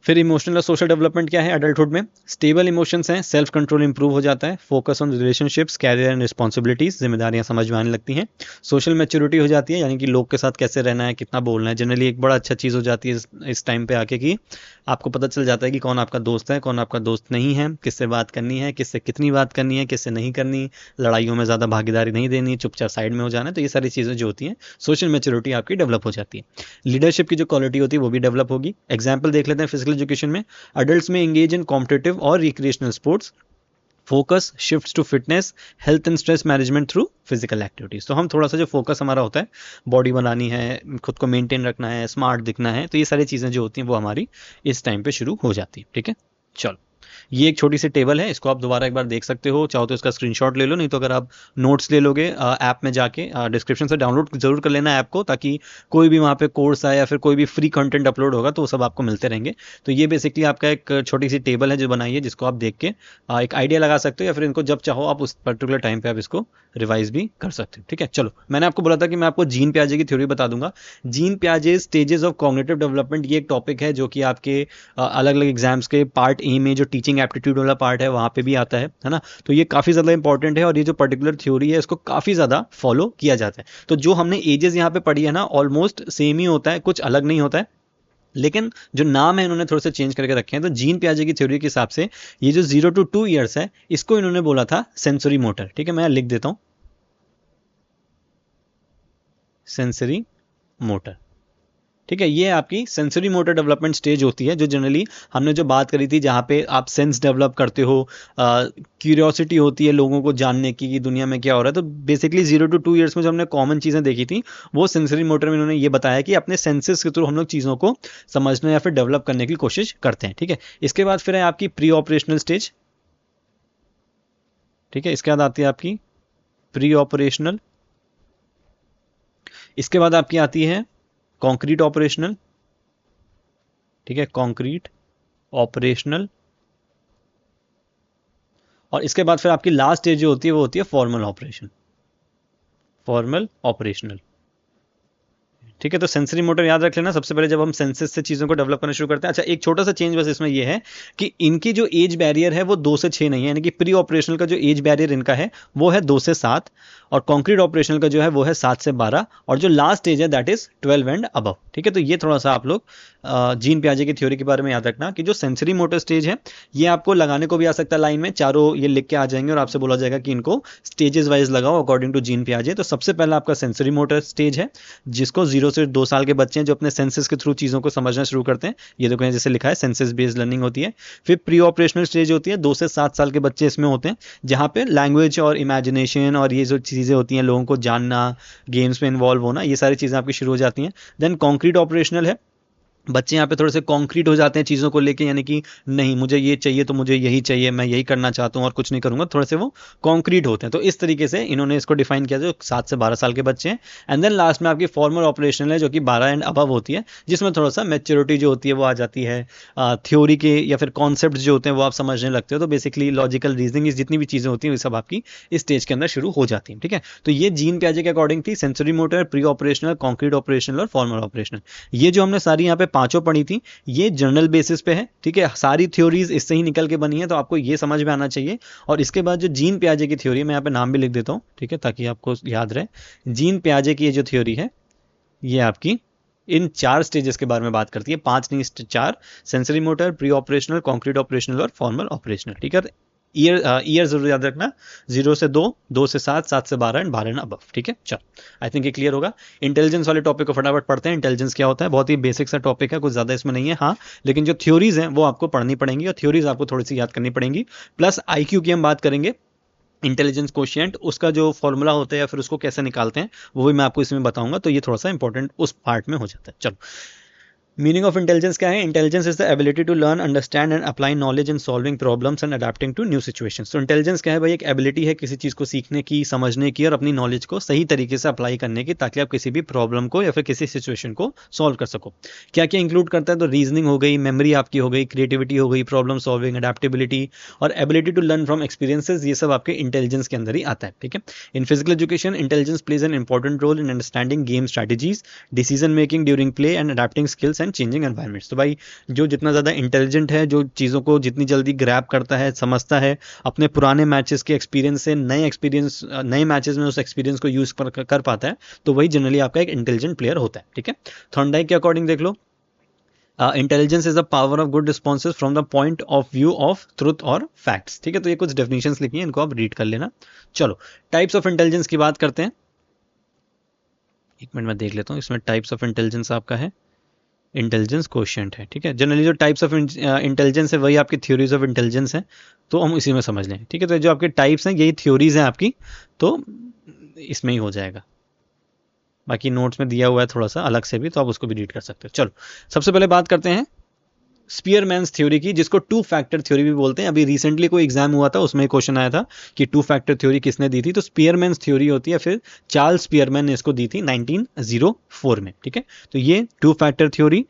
फिर इमोशनल और सोशल डेवलपमेंट क्या है एडल्टहुड में, स्टेबल इमोशंस हैं, सेल्फ कंट्रोल इंप्रूव हो जाता है, focus on relationships, career and responsibilities, जिम्मेदारियां समझ में आने लगती हैं। सोशल मैच्योरिटी हो जाती है, यानी कि लोग के साथ कैसे रहना है, कितना बोलना है। जनरली एक बड़ा अच्छा चीज़ हो जाती है इस टाइम पे आके कि आपको पता चल जाता है कि कौन आपका दोस्त है कौन आपका दोस्त नहीं है, किससे बात करनी है, किससे कितनी बात करनी है, किससे नहीं करनी, लड़ाइयों में ज़्यादा भागीदारी नहीं देनी, चुपचाप साइड में हो जाना है। तो ये सारी चीज़ें जो होती हैं सोशल मैच्योरिटी आपकी डेवलप हो जाती है। लीडरशिप की जो क्वालिटी होती है वो भी डेवलप होगी। एग्जाम्पल देख लेते हैं फिजिकल एजुकेशन में, adults may engage in competitive or recreational sports, focus shifts to fitness, health and stress management through physical activities. तो हम थोड़ा सा जो फोकस हमारा होता है, बॉडी बनानी है, खुद को मेंटेन रखना है, स्मार्ट दिखना है, तो ये सारी चीज़ें जो होती हैं वो हमारी इस टाइम पे शुरू हो जाती है, ठीक है। चलो, ये एक छोटी सी टेबल है, इसको आप दोबारा एक बार देख सकते हो, चाहो तो इसका स्क्रीनशॉट ले लो, नहीं तो अगर आप नोट्स ले लोगे ऐप में जाके डिस्क्रिप्शन से डाउनलोड जरूर कर लेना ऐप को, ताकि कोई भी वहाँ पे कोर्स आए या फिर कोई भी फ्री कंटेंट अपलोड होगा तो वो सब आपको मिलते रहेंगे। तो ये बेसिकली आपका एक छोटी सी टेबल है जो बनाई है, जिसको आप देख के एक आइडिया लगा सकते हो, या फिर इनको जब चाहो आप उस पर्टिकुलर टाइम पे आप इसको रिवाइज भी कर सकते हो, ठीक है। चलो, मैंने आपको बोला था कि मैं आपको जीन पियाजे की थ्योरी बता दूंगा। जीन पियाजे स्टेजेस ऑफ कॉग्निटिव डेवलपमेंट, ये एक टॉपिक है जो कि आपके अलग अलग एग्जाम्स के पार्ट ए में जो टीचिंग एप्टीट्यूड वाला पार्ट है वहाँ पे भी आता है ना। तो ये काफ़ी ज़्यादा इंपॉर्टेंट है, और ये जो पर्टिकुलर थ्योरी है इसको काफ़ी ज़्यादा फॉलो किया जाता है। तो जो हमने एजेस यहाँ पे पढ़ी है ना, ऑलमोस्ट सेम ही होता है, कुछ अलग नहीं होता है, लेकिन जो नाम है इन्होंने थोड़े से चेंज करके रखे हैं। तो जीन पियाजे की थ्योरी के हिसाब से ये जो 0 to 2 ईयर्स है, इसको इन्होंने बोला था सेंसरी मोटर, ठीक है। मैं लिख देता हूं, सेंसरी मोटर, ठीक है। ये आपकी सेंसरी मोटर डेवलपमेंट स्टेज होती है, जो जनरली हमने जो बात करी थी, जहाँ पे आप सेंस डेवलप करते हो, क्यूरियोसिटी होती है लोगों को जानने की कि दुनिया में क्या हो रहा है। तो बेसिकली 0 to 2 ईयर्स में जो हमने कॉमन चीज़ें देखी थी, वो सेंसरी मोटर में इन्होंने ये बताया कि अपने सेंसेस के थ्रू हम लोग चीज़ों को समझने या फिर डेवलप करने की कोशिश करते हैं, ठीक है। इसके बाद फिर है आपकी प्री ऑपरेशनल स्टेज, ठीक है। इसके बाद आती है आपकी प्री ऑपरेशनल, इसके बाद आपकी आती है कॉन्क्रीट ऑपरेशनल, ठीक है, कॉन्क्रीट ऑपरेशनल, और इसके बाद फिर आपकी लास्ट स्टेज जो होती है वो होती है फॉर्मल ऑपरेशन, फॉर्मल ऑपरेशनल, ठीक है। तो सेंसरी मोटर याद रख लेना, सबसे पहले जब हम सेंसेस से चीज़ों को डेवलप करना शुरू करते हैं। अच्छा, एक छोटा सा चेंज बस इसमें ये है कि इनकी जो एज बैरियर है वो 2 से 6 नहीं है, यानी कि प्री ऑपरेशनल का जो एज बैरियर इनका है वो है 2 से 7, और कॉन्क्रीट ऑपरेशनल का जो है वो है 7 से 12, और जो लास्ट एज है दैट इज 12 एंड अबव, ठीक है। तो ये थोड़ा सा आप लोग जीन पियाजे की थ्योरी के बारे में याद रखना कि जो सेंसरी मोटर स्टेज है ये आपको लगाने को भी आ सकता है लाइन में, चारों ये लिख के आ जाएंगे और आपसे बोला जाएगा कि इनको स्टेजेस वाइज लगाओ अकॉर्डिंग टू जीन पियाजे। तो सबसे पहला आपका सेंसरी मोटर स्टेज है, जिसको 0 से 2 साल के बच्चे हैं जो अपने सेंसेस के थ्रू चीज़ों को समझना शुरू करते हैं। ये देखो जैसे लिखा है सेंसेस बेस्ड लर्निंग होती है। फिर प्री ऑपरेशनल स्टेज होती है, 2 से 7 साल के बच्चे इसमें होते हैं, जहाँ पे लैंग्वेज और इमेजिनेशन और ये जो चीज़ें होती हैं, लोगों को जानना, गेम्स में इन्वॉल्व होना, ये सारी चीज़ें आपकी शुरू हो जाती हैं। देन कॉन्क्रीट ऑपरेशनल है, बच्चे यहाँ पे थोड़े से कॉन्क्रीट हो जाते हैं चीज़ों को लेके, यानी कि नहीं मुझे ये चाहिए तो मुझे यही चाहिए, मैं यही करना चाहता हूँ और कुछ नहीं करूँगा, थोड़े से वो कॉन्क्रीट होते हैं। तो इस तरीके से इन्होंने इसको डिफाइन किया जो 7 से 12 साल के बच्चे हैं। एंड देन लास्ट में आपकी फॉर्मल ऑपरेशनल है, जो कि 12 एंड अबव होती है, जिसमें थोड़ा सा मैच्योरिटी जो होती है वो आ जाती है, थ्योरी के या फिर कॉन्सेप्ट जो होते हैं वो आप समझने लगते हो। तो बेसिकली लॉजिकल रीजनिंग जितनी भी चीज़ें होती हैं वो सब आपकी इस स्टेज के अंदर शुरू हो जाती हैं, ठीक है। तो ये जीन पियाजे के अकॉर्डिंग थी, sensory motor, pre operational, concrete operational और फॉर्मल ऑपरेशनल। ये जो हमने सारी यहाँ पे पांचों पढ़ी थी ये जर्नल बेसिस पे है, ठीक है। सारी थ्योरीज इससे ही निकल के बनी है, तो आपको ये समझ में आना चाहिए। और इसके बाद जो जीन पियाजे की थ्योरी, मैं यहाँ पे नाम भी लिख देता हूँ, ठीक है, ताकि आपको याद रहे। जीन पियाजे की ये जो थ्योरी है ये आपकी इन 4 स्टेजेस के बारे में बात करती है, 5 नहीं 4, sensory motor, pre operational, concrete operational और फॉर्मल ऑपरेशनल, ठीक है। ईयर जरूर याद रखना, 0 से 2, 2 से 7, 7 से 12 एंड 12 एंड अबव, ठीक है। चलो, आई थिंक ये क्लियर होगा। इंटेलिजेंस वाले टॉपिक को फटाफट पढ़ते हैं। इंटेलिजेंस क्या होता है, बहुत ही बेसिक सा टॉपिक है, कुछ ज़्यादा इसमें नहीं है, हाँ, लेकिन जो थ्योरीज हैं वो आपको पढ़नी पड़ेंगी, और थ्योरीज आपको थोड़ी सी याद करनी पड़ेंगी। प्लस IQ की हम बात करेंगे, इंटेलिजेंस कोशिएंट, उसका जो फॉर्मूला होता है या फिर उसको कैसे निकालते हैं वो भी मैं आपको इसमें बताऊंगा, तो ये थोड़ा सा इंपॉर्टेंट उस पार्ट में हो जाता है। चलो, मीनिंग ऑफ इंटेलिजेंस क्या है? Intelligence is the ability to learn, understand and apply knowledge in solving problems and adapting to new situations. तो इंटेलिजेंस क्या है भाई? एक एबिलिटी है किसी चीज़ को सीखने की, समझने की और अपनी नॉलेज को सही तरीके से अप्लाई करने की, ताकि आप किसी भी प्रॉब्लम को या फिर किसी सिचुएशन को सॉल्व कर सको। क्या क्या इंक्लूड करता है? तो रीजनिंग हो गई, मेमोरी आपकी हो गई, क्रिएटिविटी हो गई, प्रॉब्लम सॉल्विंग, अडेप्टेबिलिटी और ability to learn from experiences, ये सब आपके इंटेलिजेंस के अंदर ही आता है। ठीक है। In physical education, intelligence plays an important role in understanding game strategies, decision making during play and adapting skills and changing environments. तो भाई जो जितना ज़्यादा इंटेलिजेंट है, जो चीज़ों को जितनी जल्दी ग्रैब करता है, समझता है, अपने पुराने मैचेस के एक्सपीरियंस से नए मैचेस में उस एक्सपीरियंस को यूज़ कर पाता है, तो वही जनरली आपका एक इंटेलिजेंट प्लेयर होता है। ठीक है। थॉर्नडाइक के अकॉर्डिंग देख लो, intelligence is the power of good responses from the point of view of truth और फैक्ट्स। ठीक है। तो ये कुछ डेफिनेशंस लिखी हैं, इनको आप रीड कर लेना। चलो टाइप्स ऑफ इंटेलिजेंस की बात करते हैं। एक मिनट में देख लेता हूँ, इसमें टाइप्स ऑफ इंटेलिजेंस आपका है, इंटेलिजेंस क्वोशिएंट है। ठीक है। जनरली जो टाइप्स ऑफ इंटेलिजेंस है वही आपकी थ्योरीज ऑफ इंटेलिजेंस है, तो हम इसी में समझ लें। ठीक है। तो जो आपके टाइप्स हैं यही थ्योरीज हैं आपकी, तो इसमें ही हो जाएगा। बाकी नोट्स में दिया हुआ है थोड़ा सा अलग से भी, तो आप उसको भी रीड कर सकते हो। चलो सबसे पहले बात करते हैं स्पीयरमैन्स थ्योरी की, जिसको टू फैक्टर थ्योरी भी बोलते हैं। अभी रिसेंटली कोई एग्जाम हुआ था, उसमें क्वेश्चन आया था कि टू फैक्टर थ्योरी किसने दी थी, तो स्पीयरमैन्स थ्योरी होती है, फिर चार्ल्स स्पीयरमैन ने इसको दी थी 1904 में। ठीक है। तो ये टू फैक्टर थ्योरी,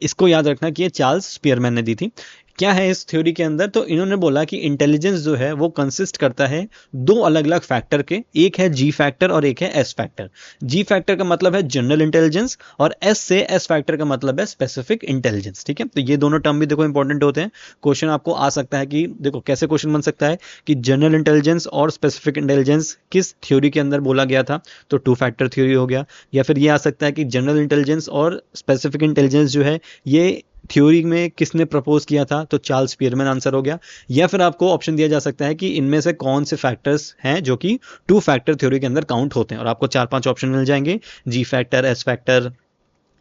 इसको याद रखना कि ये चार्ल्स स्पीयरमैन ने दी थी। क्या है इस थ्योरी के अंदर? तो इन्होंने बोला कि इंटेलिजेंस जो है वो कंसिस्ट करता है दो अलग अलग फैक्टर के, एक है जी फैक्टर और एक है एस फैक्टर। जी फैक्टर का मतलब है जनरल इंटेलिजेंस और एस फैक्टर का मतलब है स्पेसिफिक इंटेलिजेंस। ठीक है। तो ये दोनों टर्म भी देखो इंपॉर्टेंट होते हैं। क्वेश्चन आपको आ सकता है कि देखो कैसे क्वेश्चन बन सकता है कि जनरल इंटेलिजेंस और स्पेसिफिक इंटेलिजेंस किस थ्योरी के अंदर बोला गया था, तो टू फैक्टर थ्योरी हो गया। या फिर ये आ सकता है कि जनरल इंटेलिजेंस और स्पेसिफिक इंटेलिजेंस जो है ये थ्योरी में किसने प्रपोज किया था, तो चार्ल्स स्पीयरमैन आंसर हो गया। या फिर आपको ऑप्शन दिया जा सकता है कि इनमें से कौन से फैक्टर्स हैं जो कि टू फैक्टर थ्योरी के अंदर काउंट होते हैं, और आपको 4-5 ऑप्शन मिल जाएंगे, G factor, S factor,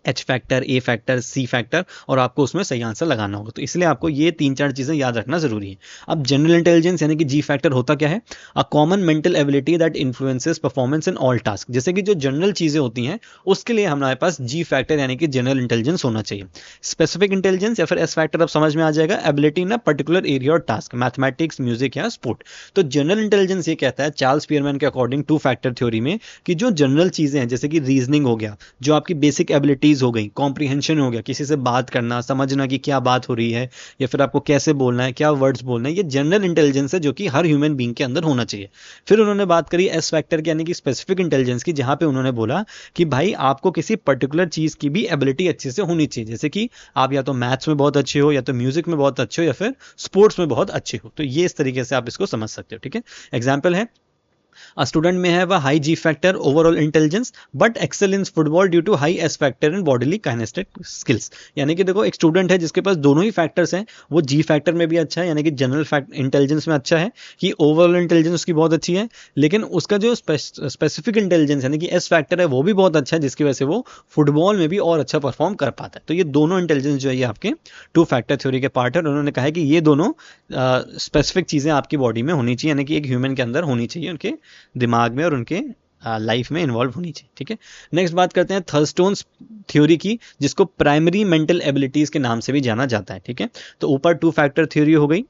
H factor, A factor, C factor, और आपको उसमें सही आंसर लगाना होगा। तो इसलिए आपको ये 3-4 चीज़ें याद रखना जरूरी है। अब जनरल इंटेलिजेंस यानी कि जी फैक्टर होता क्या है? A common mental ability that influences performance in all task. जैसे कि जो जनरल चीज़ें होती हैं उसके लिए हमारे पास जी फैक्टर यानी कि जनरल इंटेलिजेंस होना चाहिए। स्पेसिफिक इंटेलिजेंस या फिर एस फैक्टर अब समझ में आ जाएगा, ability in a particular area और टास्क, मैथमेटिक्स, म्यूजिक या स्पोर्ट। तो जनरल इंटेलिजेंस ये कहता है चार्ल्स स्पीयरमैन के अकॉर्डिंग टू फैक्टर थ्योरी में कि जो जनरल चीज़ें हैं जैसे कि रीजनिंग हो गया, जो आपकी बेसिक एबिलिटीज़ हो गई, कॉम्प्रीहेंशन हो गया, किसी से बात करना, समझना कि क्या बात हो रही है या फिर आपको कैसे बोलना है, क्या वर्ड्स बोलना है, ये जनरल इंटेलिजेंस है जो कि हर ह्यूमन बीइंग के अंदर होना चाहिए। फिर उन्होंने बात करी एस फैक्टर की यानी कि स्पेसिफिक इंटेलिजेंस की, जहां पे उन्होंने बोला कि भाई आपको किसी पर्टिकुलर चीज़ की भी एबिलिटी अच्छे से होनी चाहिए, जैसे कि आप या तो मैथ्स में बहुत अच्छे हो, या तो म्यूजिक में बहुत अच्छे हो, या फिर स्पोर्ट्स में बहुत अच्छे हो। तो ये इस तरीके से आप इसको समझ सकते हो। ठीक है। एग्जाम्पल है, student may have a high G factor overall intelligence but excel in football due to high S factor in bodily kinesthetic skills. यानी कि देखो एक स्टूडेंट है जिसके पास दोनों ही फैक्टर्स हैं, वो जी फैक्टर में भी अच्छा है यानी कि जनरल इंटेलिजेंस में अच्छा है, कि ओवरऑल इंटेलिजेंस उसकी बहुत अच्छी है, लेकिन उसका जो स्पेसिफिक इंटेलिजेंस यानी कि एस फैक्टर है वो भी बहुत अच्छा है, जिसकी वजह से वो फुटबॉल में भी और अच्छा परफॉर्म कर पाता है। तो ये दोनों इंटेलिजेंस जो है ये आपके टू फैक्टर थ्योरी के पार्ट है। उन्होंने कहा है कि ये दोनों स्पेसिफिक चीज़ें आपकी बॉडी में होनी चाहिए, यानी कि एक ह्यूमन के अंदर होनी चाहिए, उनके दिमाग में और उनके लाइफ में इन्वॉल्व होनी चाहिए। ठीक है। नेक्स्ट बात करते हैं थर्स्टोन्स थ्योरी की, जिसको प्राइमरी मेंटल एबिलिटीज के नाम से भी जाना जाता है। ठीक है। तो ऊपर टू फैक्टर थ्योरी हो गई।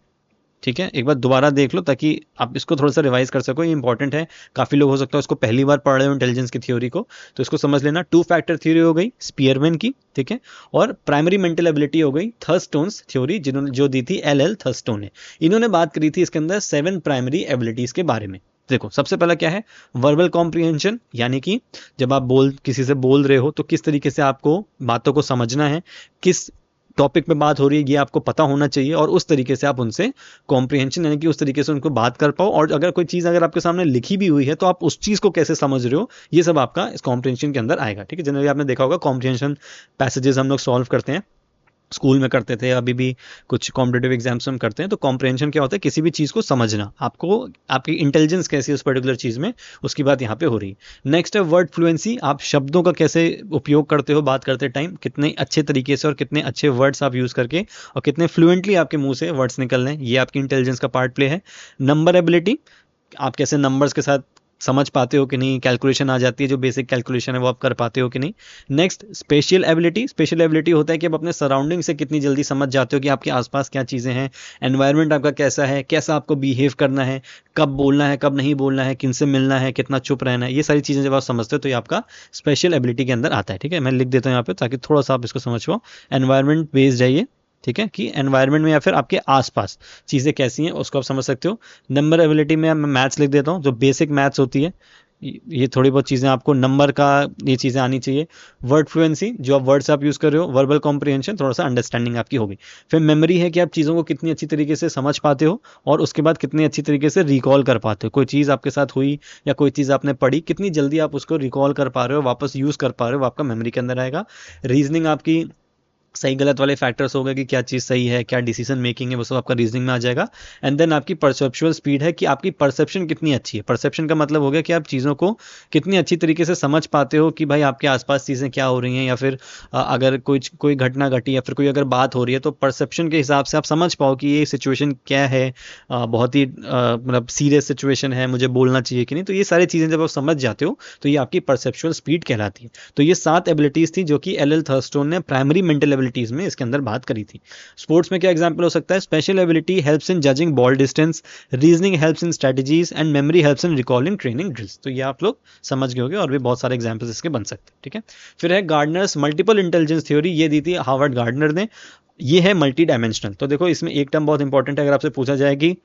ठीक है। एक बार दोबारा देख लो ताकि आप इसको थोड़ा सा रिवाइज कर सको, ये इंपॉर्टेंट है। काफ़ी लोग हो सकता है उसको पहली बार पढ़ रहे हो इंटेलिजेंस की थ्योरी को, तो इसको समझ लेना। टू फैक्टर थ्योरी हो गई स्पीयरमैन की। ठीक है। और प्राइमरी मेंटल एबिलिटी हो गई थर्स्टोन्स थ्योरी, जिन्होंने जो दी थी एल थर्स्टोन ने। इन्होंने बात करी थी इसके अंदर 7 प्राइमरी एबिलिटीज के बारे में। देखो सबसे पहला क्या है, वर्बल कॉम्प्रीहेंशन, यानी कि जब आप किसी से बोल रहे हो तो किस तरीके से आपको बातों को समझना है, किस टॉपिक पे बात हो रही है ये आपको पता होना चाहिए, और उस तरीके से आप उनसे कॉम्प्रीहेंशन यानी कि उस तरीके से उनको बात कर पाओ। और अगर कोई चीज़ अगर आपके सामने लिखी भी हुई है तो आप उस चीज़ को कैसे समझ रहे हो, ये सब आपका इस कॉम्प्रीहेंशन के अंदर आएगा। ठीक है। जनरली आपने देखा होगा कॉम्प्रीहेंशन पैसेजेस हम लोग सॉल्व करते हैं, स्कूल में करते थे, अभी भी कुछ कॉम्पिटेटिव एग्जाम्स में करते हैं। तो कॉम्प्रहेंशन क्या होता है, किसी भी चीज़ को समझना, आपको आपकी इंटेलिजेंस कैसी है उस पर्टिकुलर चीज़ में, उसकी बात यहाँ पे हो रही है। नेक्स्ट है वर्ड फ्लुएंसी, आप शब्दों का कैसे उपयोग करते हो बात करते टाइम, कितने अच्छे तरीके से और कितने अच्छे वर्ड्स आप यूज़ करके और कितने फ्लुएंटली आपके मुंह से वर्ड्स निकल रहे हैं, ये आपकी इंटेलिजेंस का पार्ट प्ले है। नंबर एबिलिटी, आप कैसे नंबर्स के साथ समझ पाते हो कि नहीं, कैलकुलेशन आ जाती है, जो बेसिक कैलकुलेशन है वो आप कर पाते हो कि नहीं। Next special ability, special ability होता है कि आप अपने सराउंडिंग से कितनी जल्दी समझ जाते हो कि आपके आसपास क्या चीज़ें हैं, एनवायरनमेंट आपका कैसा है, कैसा आपको बिहेव करना है, कब बोलना है कब नहीं बोलना है, किन से मिलना है, कितना चुप रहना है, ये सारी चीज़ें जब आप समझते हो तो ये आपका स्पेशल एबिलिटी के अंदर आता है। ठीक है, मैं लिख देता हूँ यहाँ पे ताकि थोड़ा सा आप इसको समझ पाओ। एनवायरनमेंट बेस्ड है ये, ठीक है, कि एनवायरनमेंट में या फिर आपके आसपास चीज़ें कैसी हैं उसको आप समझ सकते हो। नंबर एबिलिटी में मैं मैथ्स लिख देता हूँ, जो बेसिक मैथ्स होती है, ये थोड़ी बहुत चीज़ें आपको नंबर का, ये चीज़ें आनी चाहिए। वर्ड फ्लुएंसी, जो आप वर्ड्स आप यूज़ कर रहे हो, वर्बल कॉम्प्रिहेंशन, थोड़ा सा अंडरस्टैंडिंग आपकी होगी। फिर मेमोरी है कि आप चीज़ों को कितनी अच्छी तरीके से समझ पाते हो और उसके बाद कितनी अच्छी तरीके से रिकॉल कर पाते हो। कोई चीज़ आपके साथ हुई या कोई चीज़ आपने पढ़ी, कितनी जल्दी आप उसको रिकॉल कर पा रहे हो, वापस यूज़ कर पा रहे हो, वो आपका मेमोरी के अंदर आएगा। रीजनिंग आपकी, सही गलत वाले फैक्टर्स हो गए कि क्या चीज़ सही है, क्या डिसीजन मेकिंग है, वो सब आपका रीजनिंग में आ जाएगा। एंड देन आपकी परसेप्चुअल स्पीड है कि आपकी परसेप्शन कितनी अच्छी है। परसेप्शन का मतलब हो गया कि आप चीज़ों को कितनी अच्छी तरीके से समझ पाते हो कि भाई आपके आसपास चीज़ें क्या हो रही हैं, या फिर अगर कोई घटना घटी या फिर कोई अगर बात हो रही है तो परसेप्शन के हिसाब से आप समझ पाओ कि ये सिचुएशन क्या है, बहुत ही मतलब सीरियस सिचुएशन है, मुझे बोलना चाहिए कि नहीं। तो ये सारी चीज़ें जब आप समझ जाते हो तो ये आपकी परसेप्चुअल स्पीड कहलाती है। तो ये 7 एबिलिटीज़ थी जो कि एल थर्स्टोन ने प्राइमरी मेंटल एबिलिटीज़ में इसके अंदर बात करी थी। स्पोर्ट्स में क्या एग्जांपल हो सकता है? Special ability helps in judging ball distance, reasoning helps in strategies and memory helps in recalling training drills. तो ये आप लोग समझ गए होंगे और भी बहुत सारे एग्जांपल्स इसके बन सकते हैं। ठीक है, फिर है गार्डनर्स मल्टीपल इंटेलिजेंस थ्योरी, ये दी थी हार्वर्ड गार्डनर ने। ये है मल्टी डायमेंशनल। तो देखो इसमें एक टर्म बहुत इंपॉर्टेंट है, अगर आपसे पूछा जाए कि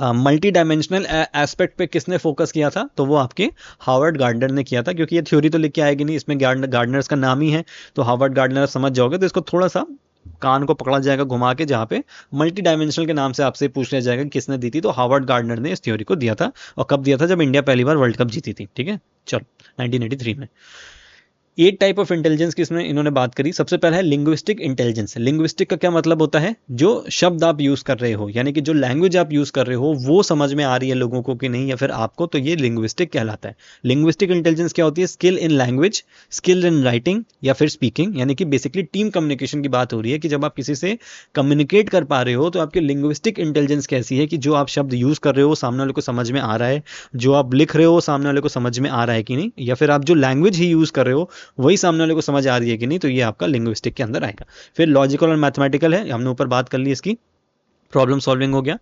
मल्टी डायमेंशनल एस्पेक्ट पे किसने फोकस किया था, तो वो आपके हार्वर्ड गार्डनर ने किया था। क्योंकि ये थ्योरी तो लिख के आएगी नहीं, इसमें गार्डनर्स का नाम ही है, तो हार्वर्ड गार्डनर समझ जाओगे तो इसको थोड़ा सा कान को पकड़ा जाएगा घुमा के, जहाँ पे मल्टी डायमेंशनल के नाम से आपसे पूछ लिया जाएगा कि किसने दी थी, तो हार्वर्ड गार्डनर ने इस थ्योरी को दिया था। और कब दिया था? जब इंडिया पहली बार वर्ल्ड कप जीती थी। ठीक है, चलो 1983 में। 8 टाइप ऑफ इंटेलिजेंस की इसमें इन्होंने बात करी। सबसे पहला है लिंग्विस्टिक इंटेलिजेंस। लिंग्विस्टिक का क्या मतलब होता है? जो शब्द आप यूज कर रहे हो, यानी कि जो लैंग्वेज आप यूज कर रहे हो वो समझ में आ रही है लोगों को कि नहीं, या फिर आपको, तो ये लिंग्विस्टिक कहलाता है। लिंग्विस्टिक इंटेलिजेंस क्या होती है? Skill in language, skill in writing या फिर स्पीकिंग, यानी कि बेसिकली टीम कम्युनिकेशन की बात हो रही है कि जब आप किसी से कम्युनिकेट कर पा रहे हो तो आपकी लिंग्विस्टिक इंटेलिजेंस कैसी है कि जो आप शब्द यूज कर रहे हो सामने वाले को समझ में आ रहा है, जो आप लिख रहे हो सामने वाले को समझ में आ रहा है कि नहीं, या फिर आप जो लैंग्वेज ही यूज कर रहे हो वही सामने वाले को समझ आ रही है कि नहीं, तो ये आपका लिंग्विस्टिक के अंदर आएगा। फिर लॉजिकल और मैथमेटिकल है, हमने ऊपर बात कर ली इसकी। प्रॉब्लम सॉल्विंग हो गया।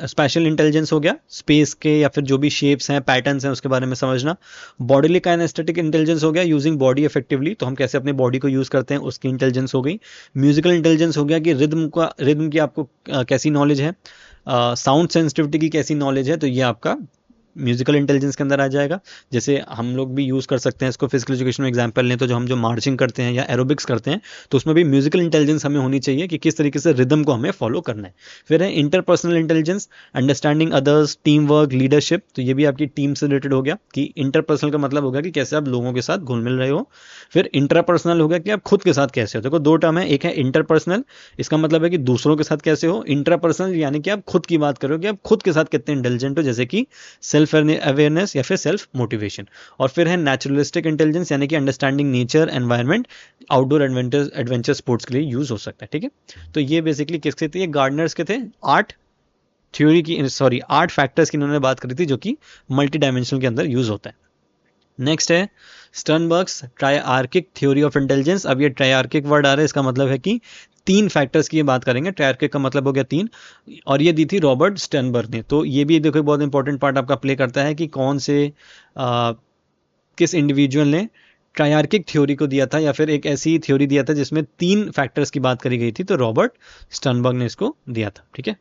स्पेशल इंटेलिजेंस हो गया, स्पेस के या फिर जो भी शेप्स हैं, पैटर्न्स हैं, उसके बारे में समझना। बॉडीली काइनेस्थेटिक इंटेलिजेंस हो गया, यूजिंग बॉडी इफेक्टिवली, तो हम कैसे अपनी बॉडी को यूज करते हैं, उसकी इंटेलिजेंस हो गई। म्यूजिकल इंटेलिजेंस हो गया कि रिद्म की आपको कैसी नॉलेज है, साउंड सेंसिटिविटी की कैसी नॉलेज है, तो ये आपका म्यूजिकल इंटेलिजेंस के अंदर आ जाएगा। जैसे हम लोग भी यूज़ कर सकते हैं इसको, फिजिकल एजुकेशन में एग्जांपल लें तो जो हम जो मार्चिंग करते हैं या एरोबिक्स करते हैं, तो उसमें भी म्यूजिकल इंटेलिजेंस हमें होनी चाहिए कि किस तरीके से रिदम को हमें फॉलो करना है। फिर है interpersonal intelligence, understanding others, team work, leadership, तो ये भी आपकी टीम से रिलेटेड हो गया कि इंटरपर्सनल का मतलब होगा कि कैसे आप लोगों के साथ घुल मिल रहे हो। फिर इंट्रापर्सनल हो गया कि आप खुद के साथ कैसे हो। देखो दो टर्म है, एक है इंटरपर्सनल, इसका मतलब है कि दूसरों के साथ कैसे हो। इंट्रापर्सनल यानी कि आप खुद की बात करो कि आप खुद के साथ कितने इंटेलिजेंट हो, जैसे कि सेल्फ अवेयरनेस या फिर सेल्फ मोटिवेशन। और फिर है नेचुरलिस्टिक इंटेलिजेंस, यानी कि understanding nature, environment, outdoor adventure sports के लिए यूज हो सकता है। ठीक है, तो ये बेसिकली किसके थे? ये गार्डनर्स के थे। 8 फैक्टर्स की इन्होंने बात करी थी जो कि मल्टी डायमेंशनल के अंदर यूज होता है। नेक्स्ट है स्टर्नबर्ग्स ट्रायआर्किक थ्योरी ऑफ इंटेलिजेंस। अब ये ट्रायआर्किक वर्ड आ रहा है, इसका मतलब है कि 3 फैक्टर्स की ये बात करेंगे। ट्रायआर्किक का मतलब हो गया 3, और ये दी थी रॉबर्ट स्टर्नबर्ग ने। तो ये भी देखो बहुत इंपॉर्टेंट पार्ट आपका प्ले करता है कि कौन से किस इंडिविजुअल ने ट्रायआर्किक थ्योरी को दिया था, या फिर एक ऐसी थ्योरी दिया था जिसमें 3 फैक्टर्स की बात करी गई थी, तो रॉबर्ट स्टर्नबर्ग ने इसको दिया था। ठीक है,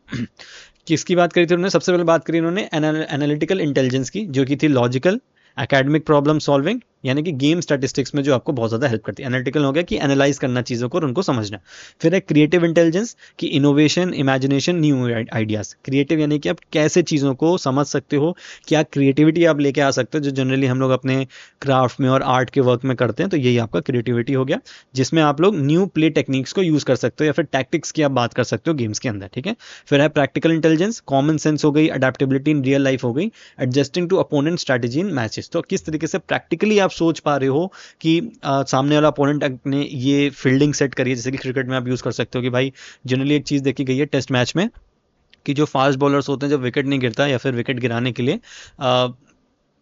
किसकी बात करी थी उन्होंने? सबसे पहले बात करी उन्होंने एनालिटिकल इंटेलिजेंस की, जो कि थी लॉजिकल, एकेडमिक प्रॉब्लम सॉल्विंग, यानी कि गेम स्टैटिस्टिक्स में जो आपको बहुत ज़्यादा हेल्प करती है। एनालिटिकल हो गया कि एनालाइज करना चीज़ों को और उनको समझना। फिर है क्रिएटिव इंटेलिजेंस कि innovation, imagination, new ideas. Creative यानी कि आप कैसे चीज़ों को समझ सकते हो, क्या क्रिएटिविटी आप लेके आ सकते हो, जो जनरली हम लोग अपने क्राफ्ट में और आर्ट के वर्क में करते हैं, तो यही आपका क्रिएटिविटी हो गया, जिसमें आप लोग न्यू प्ले टेक्निक्स को यूज़ कर सकते हो या फिर टैक्टिक्स की आप बात कर सकते हो गेम्स के अंदर। ठीक है, फिर है प्रैक्टिकल इंटेलिजेंस, कॉमन सेंस हो गई, अडेप्टेबिलिटी इन रियल लाइफ हो गई, adjusting to opponent strategy in matches, तो किस तरीके से प्रैक्टिकली आप सोच पा रहे हो कि सामने वाला अपोनेंट ने ये फील्डिंग सेट करी है। जैसे कि क्रिकेट में आप यूज कर सकते हो कि भाई जनरली एक चीज देखी गई है टेस्ट मैच में कि जो फास्ट बॉलर्स होते हैं जब विकेट नहीं गिरता या फिर विकेट गिराने के लिए